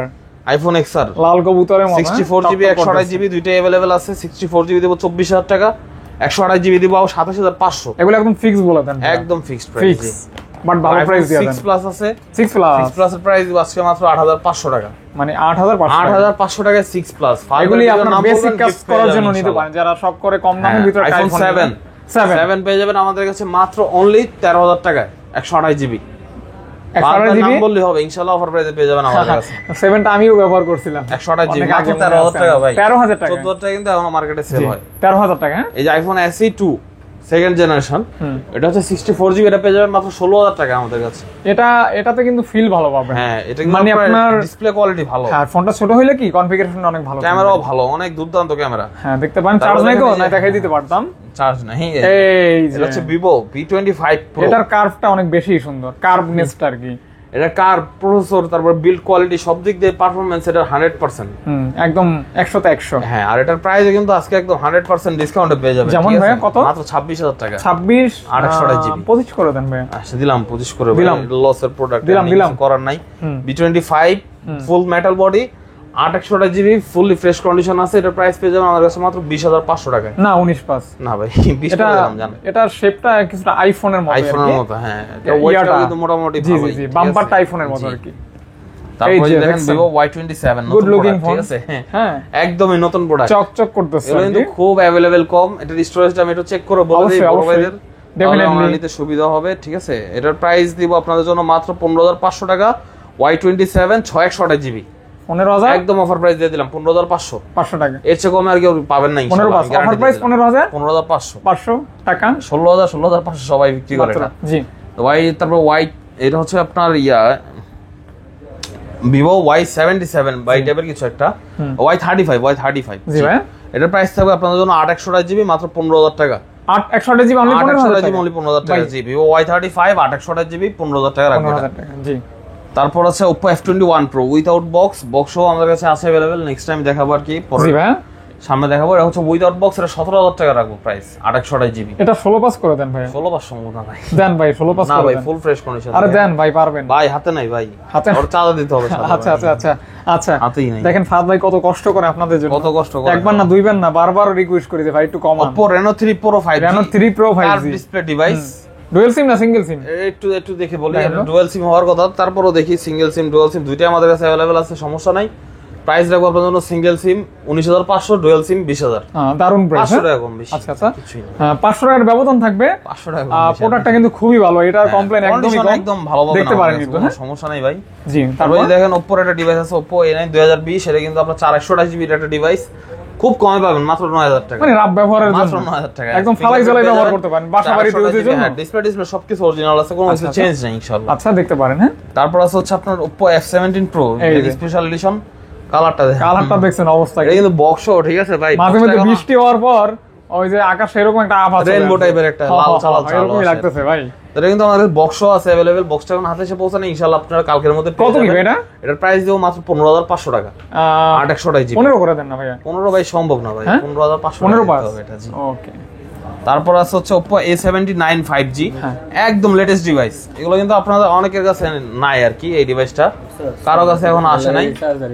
আইফোন XR লাল কবুতরের মতো, 64 জিবি, 128 জিবি দুইটাই अवेलेबल আছে। 64 জিবি দেব 24,000 টাকা, 128 জিবি দেব 27,500। এগুলো একদম ফিক্স বলে দেন, একদম ফিক্সড প্রাইস, ফিক্স বাট ভালো প্রাইস দিয়ে দেন। 6 প্লাস আছে, 6 প্লাস, 6 প্লাসের প্রাইস দিব আজকে মাত্র 8,500 টাকা, মানে 8,500, 8,500 টাকায় 6 প্লাস। এগুলি আপনার বেসিক কাজ করার জন্য নিতে পারেন, যারা সব করে কম দামের ভিতরে। আইফোন 7 পেয়ে যাবেন আমাদের কাছে মাত্র অনলি 13,000 টাকায়, 128 জিবি। 128 জিবি নাম বললে হবে, ইনশাআল্লাহ অফার প্রাইসে পেয়ে যাবেন আমাদের কাছে। 7টা আমিও ব্যবহার করছিলাম, 128 জিবি অনেক আগে, মাত্র 13,000 টাকা ভাই, 13,000 টাকা, 14,000 টাকা কিন্তু এখন মার্কেটে সেল হয়। 13,000 টাকা। এই যে আইফোন SE 2 সেকেন্ড জেনারেশন, এটা হচ্ছে 64 জিবি, এটা পেয়ে যাবেন মাত্র 16,000 টাকা আমাদের কাছে। এটাতে কিন্তু ফিল ভালো পাবেন, হ্যাঁ এটা মানে আপনার ডিসপ্লে কোয়ালিটি ভালো, হ্যাঁ ফোনটা ছোট হইলে কি কনফিগারেশন অনেক ভালো, ক্যামেরাও ভালো, অনেক দুর্দান্ত ক্যামেরা। হ্যাঁ দেখতে পারেন, চার্জ নাই তো, না দেখাই দিতে পারতাম, চার্জ নাই। এই যে এটা হচ্ছে Vivo V25 Pro, এটার কার্ভটা অনেক বেশি সুন্দর, কার্ভনেসটা আর কি। এটা কার প্রসেসর, তারপর বিল্ড কোয়ালিটি সব দিক দিয়ে পারফরম্যান্স এটা 100%, একদম 100 তে 100। হ্যাঁ আর এটার প্রাইস কিন্তু আজকে একদম 100% ডিসকাউন্টে পেয়ে যাবেন। যেমন ভাইয়া কত? মাত্র 26,000 টাকা, 26 828 জিবি, 25 করে দেন ভাইয়া। আচ্ছা দিলাম 25 করে, দিলাম। লসের প্রোডাক্ট দিলাম। করার নাই। V25 ফুল metal body, 8/128 GB fully fresh condition আছে। এটার প্রাইস পেয়ে যাবেন আমাদের কাছে মাত্র 20,500 টাকায়। না 19 না ভাই 20 এটা করে দাম জানেন। এটার শেপটা কিছুটা আইফোনের মতো, আইফোনের মতো, হ্যাঁ এটা ওয়েটটা কিন্তু মোটামুটি জি ভালোই। জি বাম্পারটা আইফোনের মতো আর কি। তারপরে দেখেন Vivo Y27 good looking phone, ঠিক আছে, হ্যাঁ একদমই নতুন প্রোডাক্ট, চকচক করতেছে। এগুলো কিন্তু খুব अवेलेबल কম। এটার স্টোরেজটা আমি একটু চেক করে বলে দিই বড় ভাইদের, ডেফিনেটলি নিতে সুবিধা হবে, ঠিক আছে। এটার প্রাইস দিব আপনাদের জন্য মাত্র 15,500 টাকা। Y27 6/128 জিবি 15,000 একদম অফার প্রাইস দিয়ে দিলাম 15,500 টাকা। এর চেয়ে কমে আর কেউ পাবেন না ইনশাআল্লাহ। অফার প্রাইস 15,500 টাকা, 16,500 সবাই বিক্রি করে এটা। জি ওয়াই তারপর ওয়াই এটা হচ্ছে আপনার Vivo Y77 বাই টাইপের কিছু একটা, Y35 জি ভাই। এটার প্রাইস থাকবে আপনাদের জন্য 8/128 জিবি মাত্র 15,000 টাকা। 8/128 জিবি অনলি 8/128 জিবি অনলি 15,000 টাকা। জি Vivo Y35 8/128 জিবি 15,000 টাকা রাখবেন। 15,000 টাকা, জি। তারপর আছে Oppo F21 Pro without box, বক্সও আমাদের কাছে আছে अवेलेबल, নেক্সট টাইম দেখাবো আর কি, পরে জি ভাই সামনে দেখাবো। এটা হচ্ছে উইদাউট বক্স, এটা 17,000 টাকা রাখবো প্রাইস, 8/128 জিবি। এটা 16 পাস করে দেন ভাই। 16 পাস সম্ভব না ভাই, দেন ভাই 16 পাস না করে ভাই দেন। ফুল ফ্রেশ কন্ডিশন। আরে দেন ভাই, পারবেন ভাই হাতে নাই ভাই, হাতে ওর চাঁদা দিতে হবে সাথে আচ্ছা ভাই। আচ্ছা আচ্ছা আচ্ছা হাতেই নাই। দেখেন ফাদ ভাই কত কষ্ট করে আপনাদের জন্য, কত কষ্ট করে, একবার না দুইবার না বারবার রিকোয়েস্ট করি যে ভাই একটু কমান। Oppo Reno 3 Pro 5G Reno 3 Pro 5G display device, dual SIM না সিঙ্গেল সিম? একটু দেখে বলি, দেখেন তো। ডুয়াল সিম হওয়ার কথা, তারপরও দেখি সিঙ্গেল সিম ডুয়াল সিম দুইটাই আমাদের কাছে अवेलेबल আছে, সমস্যা নাই। প্রাইস রাখবো আপনাদের জন্য সিঙ্গেল সিম 19,500, ডুয়াল সিম 20,000। দারুন প্রাইস। 500 টাকা কম বেশি, আচ্ছা আচ্ছা কিছুই না। 500 টাকার ব্যবধান থাকবে। 500 টাকা প্রোডাক্টটা কিন্তু খুবই ভালো, এটার কমপ্লেইন একদমই কম, একদম ভালো পাবেন, দেখতে পারেন কিন্তু, হ্যাঁ সমস্যা নাই ভাই। জি। তারপরে তারপর দেখেন Oppo এর একটা ডিভাইস আছে Oppo A9 2020, এটা কিন্তু আপনার 4/128 জিবি একটা ডিভাইস, খুব কমে পাবেন মাত্র 9,000 টাকা, মানে রাব ব্যবহারের মাত্র জন্য 9,000 টাকা, একদম ফালাই জ্বালাই ব্যবহার করতে পারেন বাসা বাড়িতে ইউজের জন্য। ডিসপ্লে সবকিছু অরিজিনাল আছে, কোনো কিছু আচ্ছা, চেঞ্জ নেই ইনশাআল্লাহ। আচ্ছা দেখতে পারেন, হ্যাঁ। তারপর আছে হচ্ছে আপনার Oppo F17 Pro এই যে। স্পেশাল এডিশন, কালারটা দেখেন, কালারটা দেখছেন অবস্থা এটা কিন্তু বক্স, ঠিক আছে ভাই, মাঝে মাঝে বৃষ্টি হওয়ার পর ওই যে আকাশে এরকম একটা আভা চলে রেইনবো আসে। টাইপের একটা লাল চাল এরকমই লাগতেছে ভাই। এটা কিন্তু আমাদের বক্সও আছে अवेलेबल, বক্সটা এখন হাতে এসে পৌঁছানো ইনশাআল্লাহ আপনারা কালকের মধ্যে পেয়ে কত কি যাবেন। এটা? এটার প্রাইস দেব মাত্র 15,500 টাকা, 8/128 জিবি। 15 করে দেন না ভাইয়া। 15 ভাই সম্ভব না ভাই, হ্যাঁ? 15,500 15 টাকা পাস, দিতে হবে এটা, জি। ওকে। তারপর আছে হচ্ছে Oppo A79 5G, হ্যাঁ। একদম লেটেস্ট ডিভাইস। এগুলো কিন্তু আপনাদের অনেকের কাছে নাই আর কি, এই ডিভাইসটা কারো কাছে এখন আসে নাই।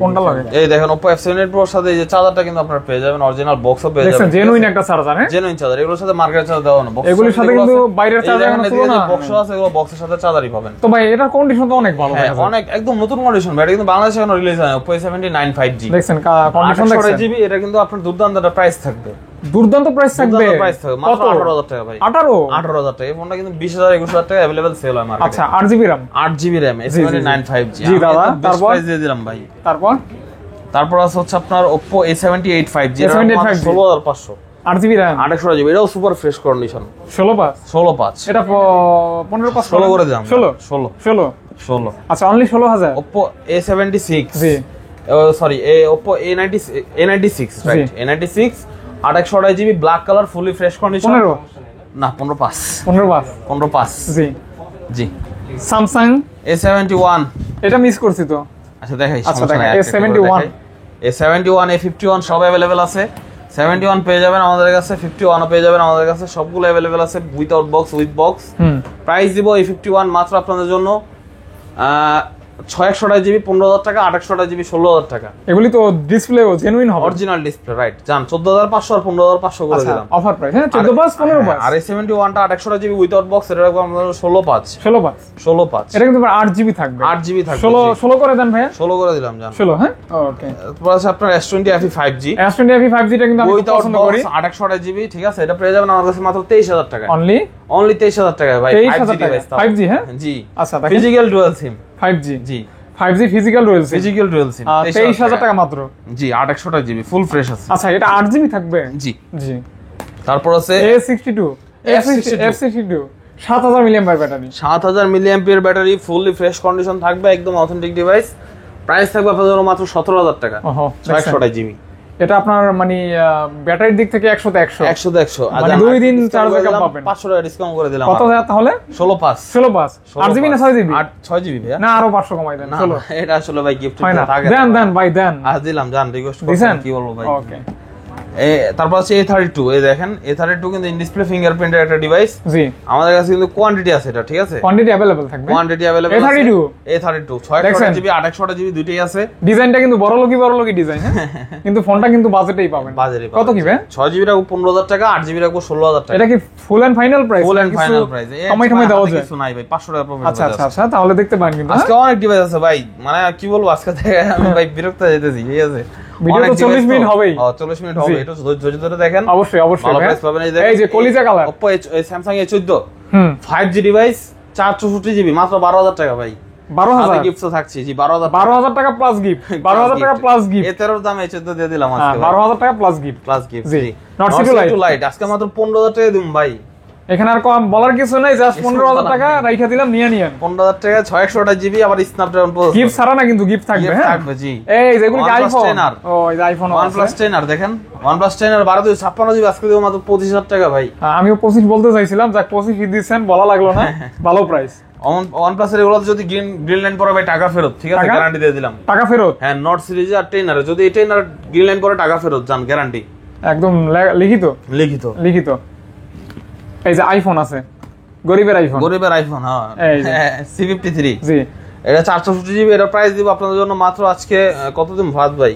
কোনটা লাগে? এই দেখেন Oppo F78 Pro এর সাথে এই যে চার্জারটা কিন্তু আপনারা পেয়ে যাবেন, অরিজিনাল বক্সও পেয়ে দেখছেন যাবেন, জেনুইন একটা চার্জার, হ্যাঁ। Genuine charger. এগুলোর সাথে মার্কেট চার্জার দেওয়া না, এগুলোর সাথে কিন্তু বাইরের চার্জার কোনো তুলনা না। বক্স আছে, এগুলো বক্সের সাথে চার্জারই পাবেন। তো ভাই এটার কন্ডিশন তো অনেক ভালো, হ্যাঁ অনেক একদম নতুন কন্ডিশন ভাই, এটা কিন্তু বাংলাদেশে এখনো রিলিজ হয়নি। Oppo A79 5G দেখছেন কন্ডিশন 8/128 দেখছেন, জিবি, এটা কিন্তু আপনার দুর্দান্ত একটা প্রাইস থাকবে, দুর্দান্ত প্রাইস থাকবে। প্রাইস থাকবে মাত্র 18,000 টাকা ভাই, 18,000 টাকা। এই ফোনটা কিন্তু 20,000 21,000 টাকা अवेलेबल সেল হয় মার্কেটে। আচ্ছা 8GB RAM, 8GB RAM A79 5G। জি দাদা, তারপর প্রাইস দিয়ে দিলাম ভাই। তারপর আছে হচ্ছে আপনার Oppo A78 5G, এটা A78 মাত্র 5G 16,500, 8GB RAM 8/128 জিবি, এটাও সুপার ফ্রেশ কন্ডিশন, 16 পাস। 16/5। এটা 15 পাস 16 করে দিলাম, 16 16। আচ্ছা অনলি 16,000। Oppo A76, জি sorry Oppo A96 right, A96 8/128 GB black colour fully fresh condition, 15 না 15 পাস 15 পাস। জি জি। স্যামসাং A71, এটা মিস করছি তো। আচ্ছা দেখাই, আচ্ছা, সমস্যা নাই, দেখাই, একটা করে A71 দেখাই। A71 A51 সব अवेलेबल আছে, 71 পেয়ে যাবেন আমাদের কাছে, 51 ও পেয়ে যাবেন আমাদের কাছে, সবগুলো अवेलेबल আছে without box with box. Price দিব A51 মাত্র আপনাদের জন্য 6/128 জিবি 15,000 টাকা, 8/128 জিবি 16,000 টাকা। এগুলি তো ডিসপ্লেও জেনুইন হবে, অরিজিনাল ডিসপ্লে রাইট, জান 14,500 আর 15,500 করে দিলাম অফার প্রাইস, হ্যাঁ 14 পাস 15 পাস। আর A71 টা 8/128 জিবি উইদাউট বক্স, এটা রাখবো আমাদের 16/5 16 পাস। এটা কিন্তু 8GB থাকবে, 8GB থাকবে, 16 করে দেন ভাইয়া, 16 করে দিলাম জান, 16, হ্যাঁ ওকে। তারপর আছে আপনার S20 FE 5G S20 FE 5G টা কিন্তু আমি খুব উইদাউট পছন্দ বক্স করি, 8/128 জিবি, ঠিক আছে। এটা পেয়ে যাবেন আমার কাছে মাত্র 23,000 টাকা, অনলি অনলি 23,000 টাকা ভাই, 23,000 টাকা 5G, হ্যাঁ জি। আচ্ছা দেখেন ফিজিক্যাল ডুয়াল সিম 5G জি, 5G ফিজিক্যাল রয়েছে, ফিজিক্যাল ডুয়াল সিম 23,000 টাকা মাত্র, জি 8/128 জিবি ফুল ফ্রেশ আছে, আচ্ছা এটা 8GB থাকবে, জি। জি। তারপর আছে A62 F62 7000 mAh battery, 7000 milliampere battery, fully fresh condition থাকবে, একদম অথেন্টিক ডিভাইস। প্রাইস থাকবে আপনাদের জন্য মাত্র 17,000 টাকা, ওহো 6/128 জিবি। এটা আপনার মানে ব্যাটারির দিক থেকে 100 তে 100, 100 মানে 2 দিন চার্জ ব্যাকআপ পাবেন। 500 টাকা ডিসকাউন্ট করে দিলাম। কত যায় তাহলে? 16/5 16 পাস 8GB না 6GB? 6 জিবি ভাইয়া, না আরো 500 কমাই দেন, না 16 এটা আসলে ভাই গিফট হয় না, থাকে, দেন ভাই দেন, আজ দিলাম জান, রিকোয়েস্ট দিছেন? করছেন কি বলবো ভাই। ওকে তারপর আছে A32, এই দেখেন A32 কিন্তু ইন ডিসপ্লে ফিঙ্গারপ্রিন্টের একটা ডিভাইস। জি, আমাদের কাছে কিন্তু কোয়ান্টিটি আছে এটা, ঠিক আছে? কোয়ান্টিটি अवेलेबल থাকবে, quantity available A32 A32 6GB 28GB দুটেই আছে। ডিজাইনটা কিন্তু বড় লোকি ডিজাইন, হ্যাঁ কিন্তু ফোনটা কিন্তু বাজেটেই পাবেন। বাজারে কত কি ভাই? 6GB রাখবো 15000 টাকা, 8GB রাখবো 16000 টাকা। এটা কি full and final price? Full and final price. কমাই দেওয়া যায় কিছু নাই ভাই, 500 টাকা প্রফিট। আচ্ছা আচ্ছা আচ্ছা, তাহলে দেখতে পারেন কিন্তু আজকে অনেক ডিভাইস আছে ভাই, মানে কি বলবো আজকে থেকে আমি ভাই বিরক্ত হয়ে যেতেছি, ঠিক আছে? ভিডিও তো 40 মিনিট হবেই। 40 মিনিট হবে, একটু ধৈর্য ধরে দেখেন। অবশ্যই অবশ্যই ভালো প্রাইস পাবেন। এই যে কলিজা কালার Oppo Samsung A14 হুম 5G ডিভাইস 464GB মাত্র 12000 টাকা ভাই। 12000 গিফটও থাকছে, জি 12000 12000 টাকা প্লাস গিফট, 12000 টাকা প্লাস গিফট, A13 দাম A14 দিয়ে দিলাম আজকে 12000 টাকা plus gift. Plus gift. G, G Not C2 Lite আজকে মাত্র 15000 টাকা দিম ভাই। এখানে আর কম বলার কিছু নাই, জাস্ট 15000 টাকা রাইখা দিলাম, নিয়ে নিয়েন। 15000 টাকা 628GB আবার স্ন্যাপড্রাগন প্রসেসর। গিফট ছাড়া না কিন্তু গিফট থাকবে, হ্যাঁ থাকবে জি। এই যেগুলো OnePlus আইফোন, 10R ও এই যে আইফোন OnePlus 10R দেখেন, OnePlus 10R 1256GB আজকে দেব মাত্র 25000 টাকা ভাই। আমিও 25 বলতে চাইছিলাম, যাক 25 দিয়েছেন, বলা লাগলো না, ভালো প্রাইস। OnePlus এর এগুলো যদি গ্রিন লাইন পরে ভাই টাকা ফেরত, ঠিক আছে? টাকা? গ্যারান্টি দিয়ে দিলাম, টাকা ফেরত হ্যাঁ। নোট সিরিজ আর 10R যদি এই 10R গ্রিন লাইন পরে টাকা ফেরত জান, গ্যারান্টি একদম লিখিত লিখিত। লিখিত। এই যে আইফোন আছে, গরিবের আইফোন, গরিবের আইফোন, এই যে। হ্যাঁ C53 জি এটা 464GB, এটা প্রাইস দিব আপনাদের জন্য মাত্র আজকে কতদিন ভাত ভাই,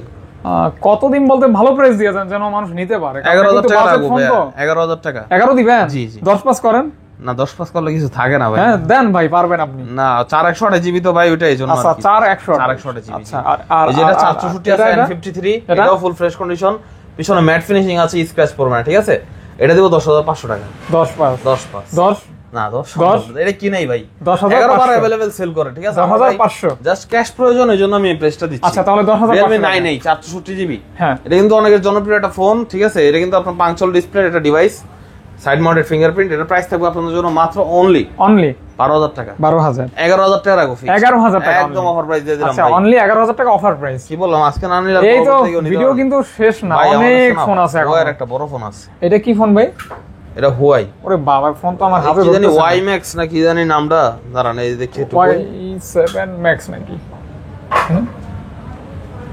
কতদিন বলতে ভালো প্রাইস দিয়েছেন যেন মানুষ নিতে পারে। 11000 টাকা বাজেট রাখবো ফোন ভাই, তো 11000 টাকা। 11 দিবেন? জি, জি। 10 পাস করেন না 10 পাস করলে কিছু থাকে না ভাই। হ্যাঁ দেন ভাই, পারবেন আপনি। না 4128GB তো ভাই ওইটাই জন্য আচ্ছা 4100 4128GB। আচ্ছা আর এই যেটা 464 আছে N53, এটাও ফুল ফ্রেশ কন্ডিশন, পিছনে ম্যাট ফিনিশিং আছে, স্ক্র্যাচ পড়বে না, ঠিক আছে? এটা দেব 10500 টাকা। 10 পাস 10 পাস 10 না 10 10 এটা কি নাই ভাই, 10,500 11 বার अवेलेबल সেল করে, ঠিক আছে? 10,500 জাস্ট ক্যাশ প্রয়োজন, এর জন্য আমি এই প্রাইসটা দিচ্ছি। আচ্ছা তাহলে 10,500 Realme 9 নেই 464GB, হ্যাঁ এটা কিন্তু অনেকের জনপ্রিয় একটা ফোন, ঠিক আছে? এটা কিন্তু আপনার পাঞ্চল ডিসপ্লে একটা ডিভাইস, সাইড মাউন্টেড ফিঙ্গারপ্রিন্ট, এটা প্রাইস থাকবে আপনাদের জন্য মাত্র অনলি 12000 টাকা। 12000 11000 টাকা রাখো ফিক্স, 11000 টাকা একদম অফার প্রাইস দিয়ে দিলাম আচ্ছা ভাই। অনলি 11000 টাকা অফার প্রাইস। কি বললাম আজকে না নিলে এই তো ভিডিও কিন্তু শেষ না, অনেক ফোন আছে এখন। হুয়াইয়ের একটা বড় ফোন আছে। এটা কি ফোন ভাই? এটা হুয়াই, ওরে বাবা ফোন তো আমার হাতে কি জানি ধরতেছে না। Y Max না কি জানি নামটা, দাঁড়ান এই দেখি একটু। Y7 Max নাকি?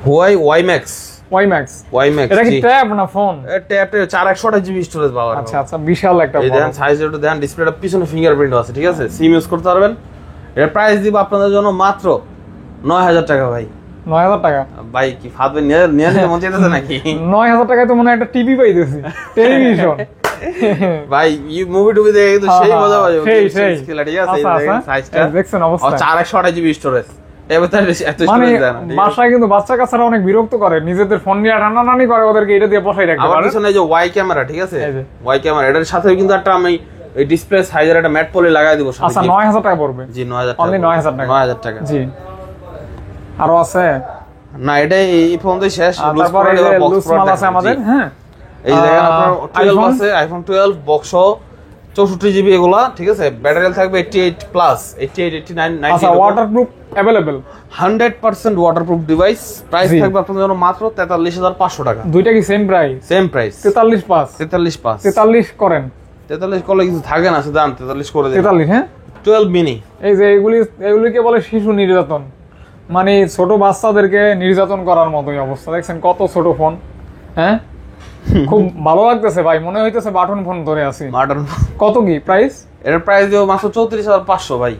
Huawei Y Max Y Max Max এটা কি ট্যাব না ফোন? ট্যাপে 4128GB স্টোরেজ পাওয়ার। আচ্ছা আচ্ছা, বিশাল একটা এই ফোন। দেখেন সাইজটা একটু দেখেন, ডিসপ্লেটা পিছনে ফিঙ্গারপ্রিন্ট আছে, ঠিক আছে? সিম ইউজ করতে পারবেন। এর প্রাইস দিব আপনাদের জন্য মাত্র 9000 টাকা ভাই। 9000 টাকা ভাই কি ফাদবে নিয়ে নিতে মন চাইতেছে নাকি? 9000 টাকায় তো মনে হয় একটা টিভি পাইতেছি, টেলিভিশন। ভাই এই মুভি টুভি দেখে কিন্তু সেই মজা পাবে, সেই খেলা, ঠিক আছে? এই আচ্ছা দেখেন আচ্ছা, সাইজটা এই দেখছেন অবস্থা। 4128GB স্টোরেজ, এবার তো এত মানে স্টোরেজ দেন না। বাসায় কিন্তু বাচ্চা কাচ্চারা অনেক বিরক্ত করে, নিজেদের ফোন নিয়ে টানাটানি করে, ওদেরকে এটা দিয়ে বসাই রাখতে আমার পারে। পিছনে যে ওয়াই ক্যামেরা, ঠিক আছে? এই যে। ওয়াই ক্যামেরা, এটার সাথে কিন্তু একটা আমি এই ডিসপ্লে সাইজের একটা ম্যাট পলি লাগাই দিব সাথে। আচ্ছা 9000 টাকা পড়বে। জি 9000 টাকা, অনলি 9000 টাকা। 9000 টাকা। জি আরো আছে? না এটা এই ফোন তো শেষ। তারপর এই যে লুজ মাল আছে আমাদের, হ্যাঁ এই যে দেখেন আপনার 12 আছে, আইফোন 12 বক্স 64GB এগুলা, ঠিক আছে? ব্যাটারি থাকবে 88 প্লাস 88 89 90। আচ্ছা waterproof available 100% waterproof device. Price থাকবে আপনাদের জন্য মাত্র 43500 টাকা। দুইটা কি same price? Same price 43 pass 43 pass 43 করেন। 43 করলে কিছু থাকে না, সেটা 43 করে দেন। 43 হ্যাঁ 12 মিনি। এই যে এগুলিকে বলে শিশু নির্যাতন, মানে ছোট বাচ্চাদেরকে নির্যাতন করার মতোই অবস্থা। দেখছেন কত ছোট ফোন, হ্যাঁ খুব ভালো লাগতেছে ভাই, মনে হইতেছে বাটন ফোন ধরে আছি। মডার্ন কত কি প্রাইস? এর প্রাইস দিও মাত্র 34500 ভাই।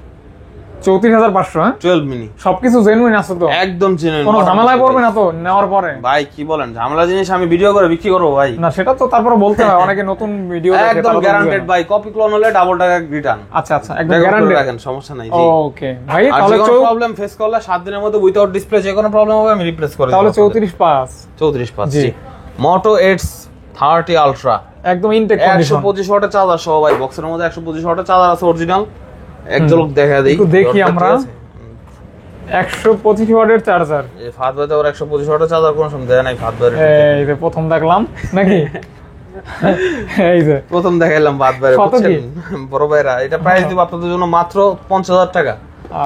34500 হ্যাঁ 12 মিনি সবকিছু জেনুইন আছে তো? একদম জেনুইন, কোনো ঝামেলায় পড়বে না তো নেওয়ার পরে? ভাই কি বলেন, ঝামেলা জিনিস আমি ভিডিও করে বিক্রি করব ভাই? না সেটা তো তারপরে বলতে হয়, অনেকে নতুন ভিডিও দেখে একদম তারা তো গ্যারান্টেড বুঝে না। ভাই, কপি ক্লোন হলে ডাবল টাকা রিটার্ন। আচ্ছা আচ্ছা একদম গ্যারান্টেড রাখেন, সমস্যা নাই জি। ওকে ভাই আর তাহলে যে কোনো প্রবলেম ফেস করলে 7 দিনের মধ্যে উইদাউট ডিসপ্লে যে কোনো প্রবলেম হবে আমি রিপ্লেস করে দেব। তাহলে 34 পাস 34 পাস জি। জি। Moto Edge 30 Ultra একদম ইনটেক কন্ডিশন, 125 ওয়াটের চার্জার সহ ভাই, বক্সের মধ্যে 125 ওয়াটের চার্জার আছে অরিজিনাল। এক ঝলক দেখা দেই, একটু দেখি আমরা। 125 ওয়াটের চার্জার, এই ফাদ ভাই তো 125 ওয়াটের চার্জার কোন সময় দেয় নাই ফাদ ভাই। এই যে প্রথম দেখলাম নাকি? এই যে প্রথম দেখাইলাম ফাদ ভাই, কত কি? বড় ভাইরা এটা প্রাইস দিব আপনাদের জন্য মাত্র 50000 টাকা।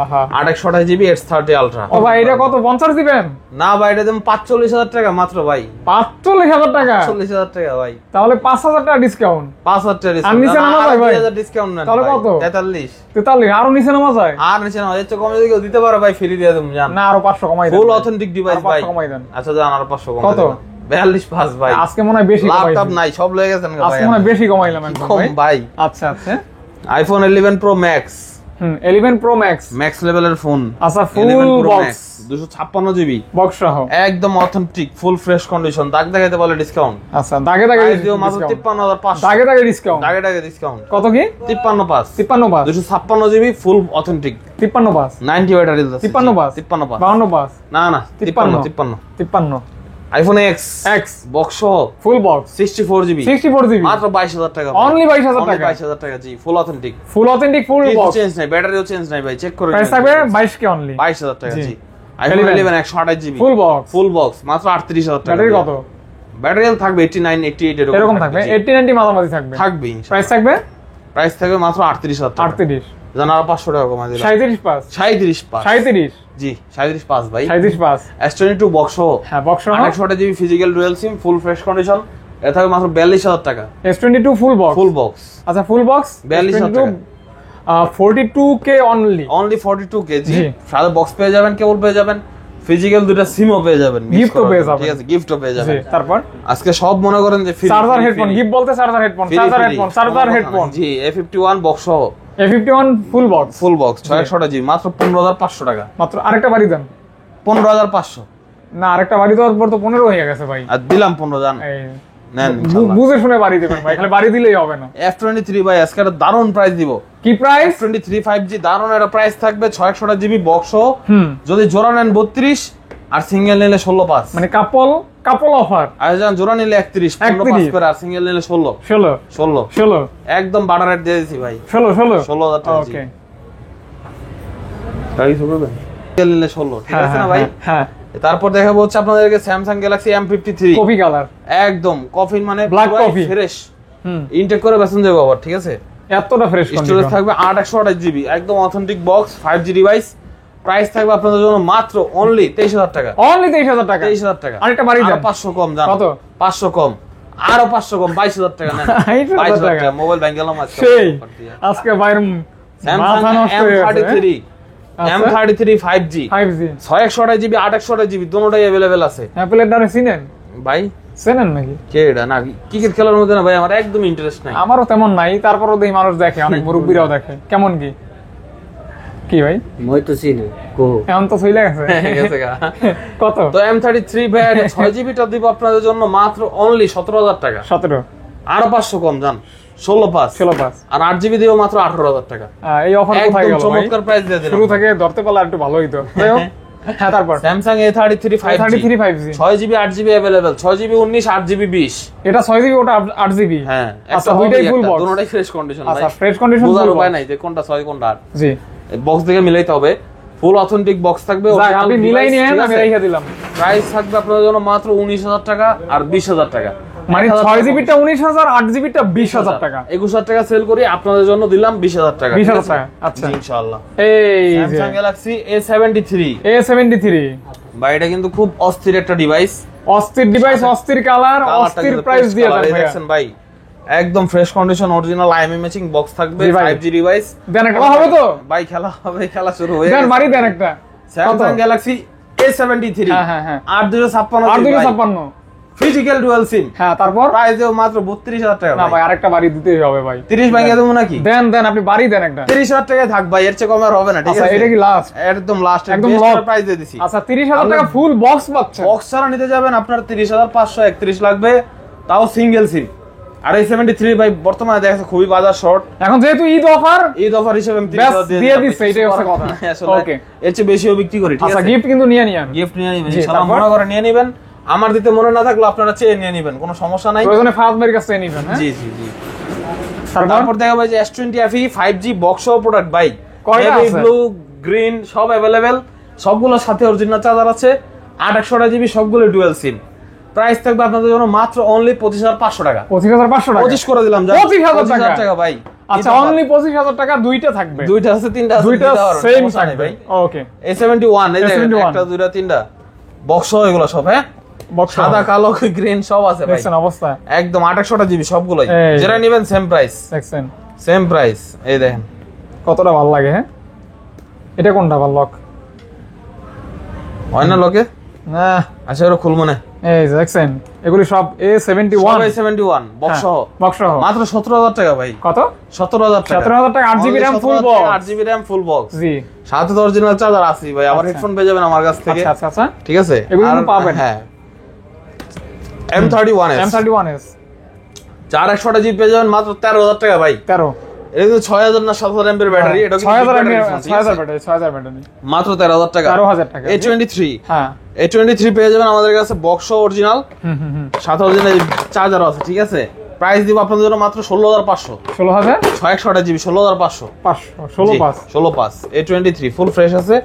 আহা 828GB Edge 30 Ultra। ও ভাই এটা কত 50 দিবেন? না ভাই এটা দেব 45000 টাকা মাত্র ভাই। 45000 টাকা? 45000 টাকা ভাই। তাহলে 5000 টাকা ডিসকাউন্ট। 5000 টাকা আর নিচে নামা যায় ভাই? 2000 ডিসকাউন্ট না তাহলে কত? 43। 43 আরো নিচে নামা যায়? আর নিচে না, এর চেয়ে কমে যদি কেউ দিতে পারে ভাই ফ্রি দিয়ে দেব জান। না আরো 500 কমাই দেন। ফুল অথেন্টিক ডিভাইস ভাই। কমাই দেন। আচ্ছা জান আরো 500 কমাই কত? দেন। 42.5 ভাই। আজকে মনে হয় বেশি কমাইছি। ল্যাপটপ নাই, সব লয়ে গেছেন আজকে মনে হয় বেশি কমাইলাম একদম কম ভাই। আচ্ছা আচ্ছা। IPhone 11 pro max, 11 pro max max লেভেলের ফোন। আচ্ছা, ফুল বক্স 256 জিবি বক্স সহ একদম অথেন্টিক ফুল ফ্রেশ কন্ডিশন। দাগ দেখাইতে বলে ডিসকাউন্ট। আচ্ছা, দাগে দাগে মাত্র 53,500। দাগে দাগে ডিসকাউন্ট, দাগে দাগে ডিসকাউন্ট। কত কি? 53.5। 53.5 256 জিবি ফুল অথেন্টিক 53.5 90 ব্যাটারি আছে। 53.5 53.5 52.5 না না 53 53 iPhone X X box full box 64 GB 64 GB মাত্র 22,000 টাকা। অনলি 22,000 টাকা। 22,000 টাকা জি, full authentic full authentic full box, change নাই, ব্যাটারিও চেঞ্জ নাই ভাই, চেক করে প্রাইস থাকবে 22 কে অনলি 22,000 টাকা জি। জি। IPhone 11 128 GB full box, full box মাত্র 38,000 টাকা। ব্যাটারি কত? ব্যাটারি থাকবে 89 88 এরকম থাকবে, 80 90 মাঝামাঝি থাকবে। থাকবে প্রাইস থাকবে প্রাইস থাকবে মাত্র 38,000 টাকা। 38 জানা আর 500 টাকা কমাই দিলাম। 37.5 37.5 37 জি 37.5 ভাই। 37.5 S22 বক্স সহ হ্যাঁ, বক্স সহ 128 জিবি ফিজিক্যাল ডুয়াল সিম ফুল ফ্রেশ কন্ডিশন। এটা থাকবে মাত্র 42,000 টাকা S22 ফুল বক্স, ফুল বক্স। আচ্ছা ফুল বক্স 42,000 টাকা 42 কে অনলি অনলি 42 কেজি। জি। সাথে বক্স পেয়ে যাবেন, কেবল পেয়ে যাবেন, ফিজিক্যাল দুটো সিমও পেয়ে যাবেন, Gift ও পেয়ে যাবেন। ঠিক আছে, গিফটও পেয়ে জি। যাবেন। তারপর আজকে সব মনে করেন যে ফ্রি চার্জার হেডফোন গিফট বলতে চার্জার হেডফোন চার্জার হেডফোন জি A51 বক্স সহ A51 ফুল বক্স ফুল বক্স 600 জিবি মাত্র 15,500 টাকা। মাত্র। আরেকটা বাড়ি দেন। 15,500 না, আরেকটা বাড়ি দেওয়ার পর তো 15 হয়ে গেছে ভাই। আর দিলাম 15 জান এই নেন ইনশাআল্লাহ। বুঝে শুনে বাড়ি দেবেন ভাই, খালি বাড়ি দিলেই হবে না। F23 ভাই আজকে একটা দারুণ প্রাইস দিব। কি প্রাইস? F23 5G দারুণ একটা প্রাইস থাকবে 600 জিবি বক্স সহ। হুম, যদি জোড়া নেন 32 আর সিঙ্গেল নিলে 16.5 মানে কাপল অফার। আর যান জোড়া নিলে 31 15.5 করে, আর সিঙ্গেল নিলে 16 16 একদম বাটার রেট দিয়ে দিছি ভাই 16 টাকা। ওকে, গাড়ি শুরু সিঙ্গেল নিলে 16 ঠিক আছে না ভাই? হ্যাঁ, তারপর দেখাবো হচ্ছে আপনাদেরকে Samsung Galaxy M53 coffee colour একদম কফিন মানে Black coffee। ফ্রেশ হুম, ইনটেক করে বেসন দেবো আবার, ঠিক আছে? এতটা ফ্রেশ স্টোরেজ কন্ডিশন। থাকবে 8/128 জিবি একদম authentic box 5G device. Price থাকবে আপনাদের জন্য মাত্র অনলি 23,000 টাকা। অনলি 23,000 টাকা। 23,000 টাকা। আরেকটা বাড়ি দেন। 500 কম জানো কত? 500 কম, আরো 500 কম 22,000 টাকা নেন। 22,000 22,000 টাকা মোবাইল ব্যাংক গেলাম আজকে। সেই আজকে বাইরে স্যামসাং মাথা নষ্ট হয়ে গেছে। M33 M33 5G 5G 628 GB 828 GB দোনোটাই अवेलेबल আছে অ্যাপলের দ্বারা চিনেন? ভাই চেনেন নাকি? কে এটা না ক্রিকেট খেলার মধ্যে না ভাই আমার একদম ইন্টারেস্ট নাই। আমারও তেমন নাই, তারপরও দেখি মানুষ দেখে, অনেক মুরব্বীরাও দেখে। কেমন কি কি ভাই? মই তো চিনি কো এখন তো চলে গেছে। গেছে গা। কত? তো M33 ভাই 6 জিবি টা দিব আপনাদের জন্য মাত্র অনলি 17,000 টাকা। 17 আরো 500 কম জান 16.5 আর 8 জিবি দিব মাত্র 18,000 টাকা। এই অফার কোথায় একদম গেল ভাই? চমৎকার প্রাইস দিয়ে দিলাম। শুরু থেকে ধরতে পারলে একটু ভালো হইতো। যাই হোক, হ্যাঁ তারপর Samsung A33 5G 33 5G 6 GB 8 GB available 6 GB 19 8 GB 20 এটা 6 জিবি, ওটা 8 জিবি। হ্যাঁ আচ্ছা, দুইটাই ফুল বক্স। দুটোটাই ফ্রেশ কন্ডিশন ভাই। আচ্ছা, ফ্রেশ কন্ডিশন বোঝার ফুল উপায় বক্স। নাই যে কোনটা 6 কোনটা 8। জি, বক্স দেখে মিলাইতে হবে। ফুল অথেন্টিক বক্স থাকবে। যাক আপনি মিলাই নিয়ে আমি রেখে দিলাম। প্রাইস থাকবে আপনাদের জন্য মাত্র 19,000 টাকা আর 20,000 টাকা। মানে 6 জিবিটা 19,000, 8 জিবিটা 20,000 টাকা। 21,000 টাকা সেল করি আপনাদের জন্য দিলাম 20,000 টাকা। 20,000 টাকা, আচ্ছা। জি, ইনশাআল্লাহ। এই যে স্যামসাং গ্যালাক্সি A73 A73 ভাই এটা কিন্তু খুব অস্থির একটা ডিভাইস। অস্থির ডিভাইস, অস্থির কালার, অস্থির প্রাইস দিয়ে দেন ভাইয়া। দেখেন ভাই একদম fresh condition original IMEI matching box থাকবে জি ভাই। 5G device. দেন একটা হবে তো? ভাই খেলা হবে, খেলা শুরু হয়ে দেন গেছে। বাড়ি দেন একটা। স্যামসাং গ্যালাক্সি A73 হ্যাঁ 8,256 8,256 ফিজিক্যাল ডুয়াল সিম। হ্যাঁ, তারপর প্রাইস দেব মাত্র 32,000 টাকা। না ভাই, আরেকটা বাড়ি দিতেই হবে ভাই। 30 ভাঙিয়ে দেবো নাকি? দেন আপনি বাড়ি দেন একটা। 30,000 টাকায় থাক ভাই, এর চেয়ে কম আর হবে না, ঠিক আচ্ছা, আছে? এটা কি লাস্ট? একদম লাস্ট একদম একদম low প্রাইস দিয়ে দিছি। আচ্ছা, 30,000 টাকা ফুল বক্স পাচ্ছেন। বক্স ছাড়া নিতে যাবেন আপনার 30,531 লাগবে, তাও সিঙ্গেল সিম। আর এই 73 ভাই বর্তমানে দেখা যাচ্ছে খুবই বাজার শর্ট। এখন যেহেতু ঈদ অফার, ঈদ অফার হিসেবে আমি ব্যাস 30,000 দিয়ে দিচ্ছে, এটাই হচ্ছে কথা। আসলে ওকে, এর চেয়ে বেশিও বিক্রি করি, ঠিক আচ্ছা আছে? গিফট কিন্তু নিয়ে নিয়েন। গিফট নিয়ে নিবেন জি, ইনশাআল্লাহ, তারপর? মনে করে নিয়ে নিবেন। আমার দিতে মনে না থাকলে আপনারা চেয়ে নিয়ে নিবেন, কোনো সমস্যা নাই। প্রয়োজনে ফাহাদ ভাইয়ের কাছে নিবেন। হ্যাঁ, জি জি জি। তারপর তারপর দেখা যায় যে S20 FE 5G বক্স সহ প্রোডাক্ট ভাই, কয়টা নেভি আছে? ব্লু গ্রিন সব अवेलेबल, সবগুলোর সাথে অরিজিনাল চার্জার আছে, 8/128 জিবি, সবগুলো ডুয়াল সিম। প্রাইস থাকবে আপনাদের জন্য মাত্র অনলি 25,500 টাকা। 25,500 টাকা। 25 করে দিলাম, 25,000 টাকা ভাই। আচ্ছা, অনলি 25,000 টাকা দুইটা থাকবে। দুইটা আছে, তিনটা আছে, দুইটা দিতে পারবেন, সেম সমস্যা নেই থাকবে। ওকে, A71 এই দেখেন, A71 একটা দুইটা তিনটা বক্স সহ এগুলো সব, হ্যাঁ বক্স সাদা কালো গ্রিন সব আছে ভাই, দেখছেন অবস্থা? একদম 8/128 জিবি সবগুলোই, এই। যেটা নেবেন সেম প্রাইস। দেখছেন সেম প্রাইস। এই দেখেন কতটা ভালো লাগে। হ্যাঁ, এটা কোনটা ভালো লক? হয় না লোকে? না আচ্ছা ওরা খুলবো না, এই যে দেখছেন এগুলি সব A71 A71 বক্স সহ বক্স সহ মাত্র 17000 টাকা ভাই। কত? 17000 টাকা, 17000 টাকা 8GB RAM full box, 8GB RAM full box, জি সাথে তো অরিজিনাল চার্জার আছে ভাই। আবার হেডফোন পেয়ে যাবেন আমার কাছ থেকে। আচ্ছা আচ্ছা আচ্ছা, ঠিক আছে, এগুলো আর কিন্তু পাবেন। হ্যাঁ M31s M31s 4100 জিবি পেয়ে যাবেন মাত্র 13000 টাকা ভাই। 13 এটা কিন্তু 6000 না 7000 এমএর ব্যাটারি, এটা 6000 ব্যাটারি 6000 ব্যাটারি মাত্র 13000 টাকা। 13000 টাকা A23, হ্যাঁ A23 পেয়ে যাবেন আমাদের কাছে বক্স অরিজিনাল, সাথে অরিজিনাল চার্জার আছে। ঠিক আছে, প্রাইস দিব আপনাদের জন্য মাত্র 16500, 16000 6100 জিবি 16500, 16 16 A23 ফুল ফ্রেশ আছে।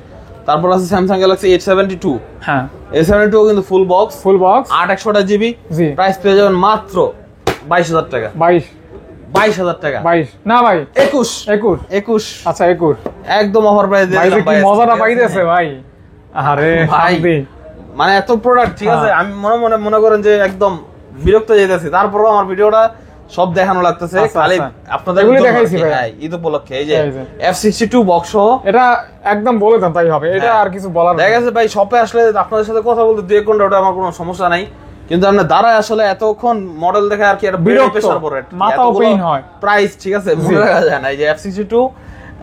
তারপর আছে স্যামসাং গ্যালাক্সি A72, হ্যাঁ A72 কিন্তু full box, full box 8100 GB, জি প্রাইস পেয়ে যাবেন মাত্র 22000 টাকা। 22000 টাকা 22 না ভাই 21 আচ্ছা 21 একদম অফার প্রাইস দিয়ে ভাই যে দিলাম কি ভাই। মজাটা পাইতেছে ভাই, আরে ভাই, শান্তি। মানে এত প্রোডাক্ট, ঠিক আছে, আমি মনে করেন যে একদম বিরক্ত হয়ে যাইতেছি, তারপরেও আমার ভিডিওটা সব দেখানো লাগতেছে। আচ্ছা, খালি আচ্ছা। আপনাদের এগুলি জন্য দেখাইছি আর কি। ভাই। হ্যাঁ, ঈদ উপলক্ষে এই যে এই যে। F62 বক্স, এটা একদম বলে দেন তাই হবে, এটা হ্যাঁ। আর কিছু বলার দেখা গেছে ভাই শপে আসলে আপনাদের সাথে কথা বলতে 2-1 ঘন্টা, ওটা আমার কোনো সমস্যা নাই, কিন্তু আপনার দ্বারা আসলে এতক্ষণ মডেল দেখে আর কি একটা বিরক্ত, প্রেসার পড়ে, মাথাও পেইন হয়। প্রাইস ঠিক আছে মনে রাখা যায় না। এই যে F62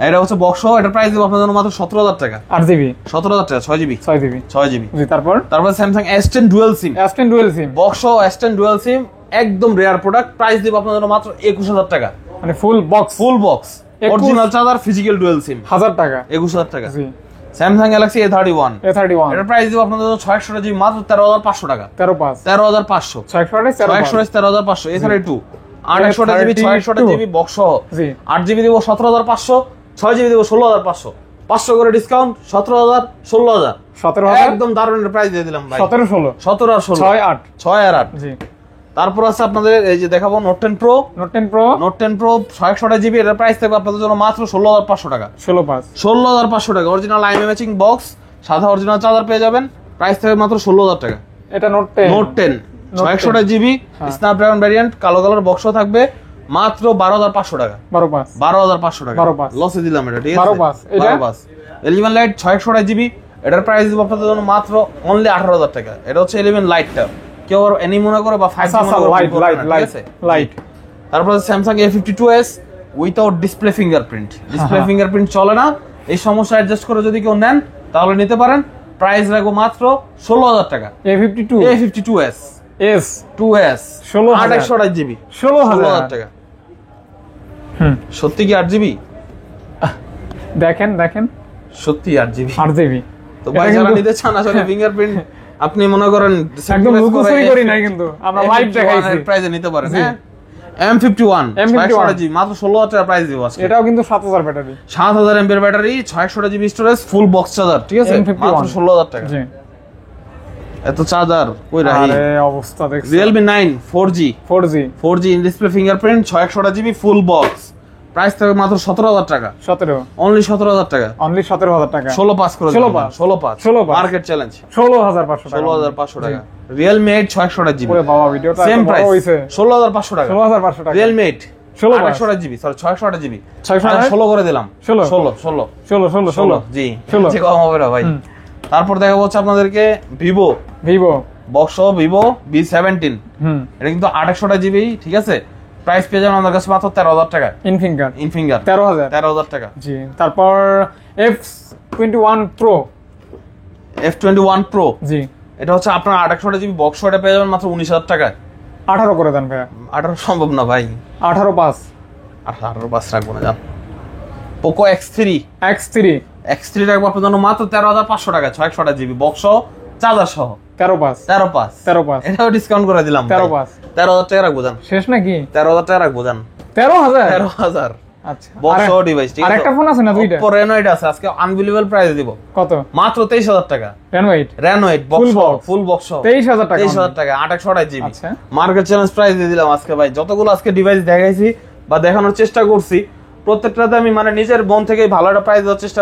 এটা হচ্ছে বক্স, এটা প্রাইস দিব আপনাদের জন্য মাত্র 17000 টাকা। 8GB 17000 টাকা 6GB 6GB জি। তারপর Samsung S10 dual SIM S10 dual SIM box, S10 dual SIM একদম রেয়ার প্রোডাক্ট, প্রাইস দিব আপনাদের জন্য মাত্র 21000 টাকা। মানে full box full box 21 original charger physical dual SIM 1000 টাকা 21000 টাকা। জি স্যামসাং গ্যালাক্সি A31 A31 এটার প্রাইস দিব আপনাদের জন্য 600 জিবি মাত্র 13500 টাকা। 13.5 13500 13500 A32 800 জিবি 600 জিবি বক্স সহ, জি 8 জিবি দিব 17500, 6 জিবি দিব 16500, 500 করে ডিসকাউন্ট 17000 16000 17000 একদম দারুণ প্রাইস দিয়ে দিলাম ভাই। 17 16 17 আর 16 6 8 6 আর 8 জি। তারপর আছে আপনাদের এই যে দেখাবো note 10 pro. Note 10 pro 128 GB, এটার প্রাইস থাকবে আপনাদের জন্য মাত্র 16500 টাকা। 16.5 16500 টাকা অরিজিনাল আইএমএ ম্যাচিং বক্স, সাথে অরিজিনাল চার্জার পেয়ে যাবেন, প্রাইস থাকবে মাত্র 16000 টাকা। এটা note 10 note 10 128 GB Snapdragon variant, কালো কালার বক্সও থাকবে, মাত্র 12500 টাকা। 12.5 12500 টাকা 12.5 লসে দিলাম এটা, ঠিক আছে 12.5 এটা 12.5 11 লাইট 628 জিবি, এটার প্রাইস দিব আপনাদের জন্য মাত্র অনলি 18000 টাকা। এটা হচ্ছে 11 লাইটটা, কেউ আর এনি মনে করে বা 5 মনে করে লাইট বলবে না, ঠিক লাইট আছে? লাইট তারপর Samsung A52s without display fingerprint, display fingerprint চলে না, এই সমস্যা অ্যাডজাস্ট করে যদি কেউ নেন তাহলে নিতে পারেন। প্রাইস রাখবো মাত্র 16000 টাকা। A52s S 2s 16,000 828 জিবি 16000 টাকা। হুম সত্যি কি 8 জিবি? দেখেন সত্যি 8 জিবি। 8GB তো ভাই যারা নিতে চান আসলে ফিঙ্গারপ্রিন্ট আপনি মনে করেন একদম লুকোচুরি করি নাই, কিন্তু আমরা লাইভ দেখাইছি, প্রাইসে নিতে পারেন। জি। হ্যাঁ M51 600 জিবি মাত্র 16000 টাকা প্রাইস দিব আজকে। এটাও কিন্তু 7000 ব্যাটারি 7000 এমএর battery 600 GB storage full box charger, ঠিক আছে M51 মাত্র 16000 টাকা। জি। এত চার্জার কই রাখি? আরে অবস্থা দেখছেন, Realme 9 4G 4G in display fingerprint 600 GB full box, price থাকবে মাত্র 17000 টাকা। 17 অনলি 17000 টাকা। অনলি 17000 টাকা 16 পাস করে 16 পাস 16 মার্কেট চ্যালেঞ্জ 16500 টাকা 16500 টাকা। Realme 8 600 জিবি ওরে বাবা ভিডিওটা সেম এত বড় প্রাইস হইছে 16500 টাকা। 16500 টাকা Realme 8 16 pass 800 GB sorry 600 GB 600 16 করে দিলাম 16 16 জি 16 যে কম হবে না ভাই। তারপর দেখা হচ্ছে আপনাদেরকে Vivo Vivo box Vivo V17 এটা কিন্তু 800 জিবি, ঠিক আছে, প্রাইস পেয়ে যাবেন আমাদের কাছে মাত্র 13000 টাকা। ইনফিঙ্গার ইনফিঙ্গার 13000 টাকা। জি। তারপর F21 Pro F21 Pro জি, এটা হচ্ছে আপনার 800 জিবি বক্স, এটা পেয়ে যাবেন মাত্র 19000 টাকায়। 18 করে দেন ভাইয়া, 18 সম্ভব না ভাই, 18.5 18 বাস রাখবো না জান। Poco X3 X3 রাখবো আপনার জন্য মাত্র 13500 টাকা 600 জিবি বক্স চার্জার সহ 13.5 এটাও ডিসকাউন্ট করে দিলাম 13000 টাকা রাখবো জান। শেষ নাকি? 13000 টাকা রাখবো জান। 13000 আচ্ছা। বক্স ডিভাইস, ঠিক আছে। আরেকটা ফোন আছে না দুইটা? Oppo Reno 8 আছে, আজকে আনবিলিভেবল প্রাইস দিব কত? মাত্র 23000 টাকা। Reno 8 box box। Full box 23000 টাকা 23000 টাকা 828 জিবি আচ্ছা। মার্কেট চ্যালেঞ্জ প্রাইস দিয়ে দিলাম আজকে ভাই। যতগুলো আজকে ডিভাইস দেখাইছি বা দেখানোর চেষ্টা করছি প্রত্যেকটাতে আমি মানে নিজের মন থেকে ভালো একটা প্রাইস দেওয়ার চেষ্টা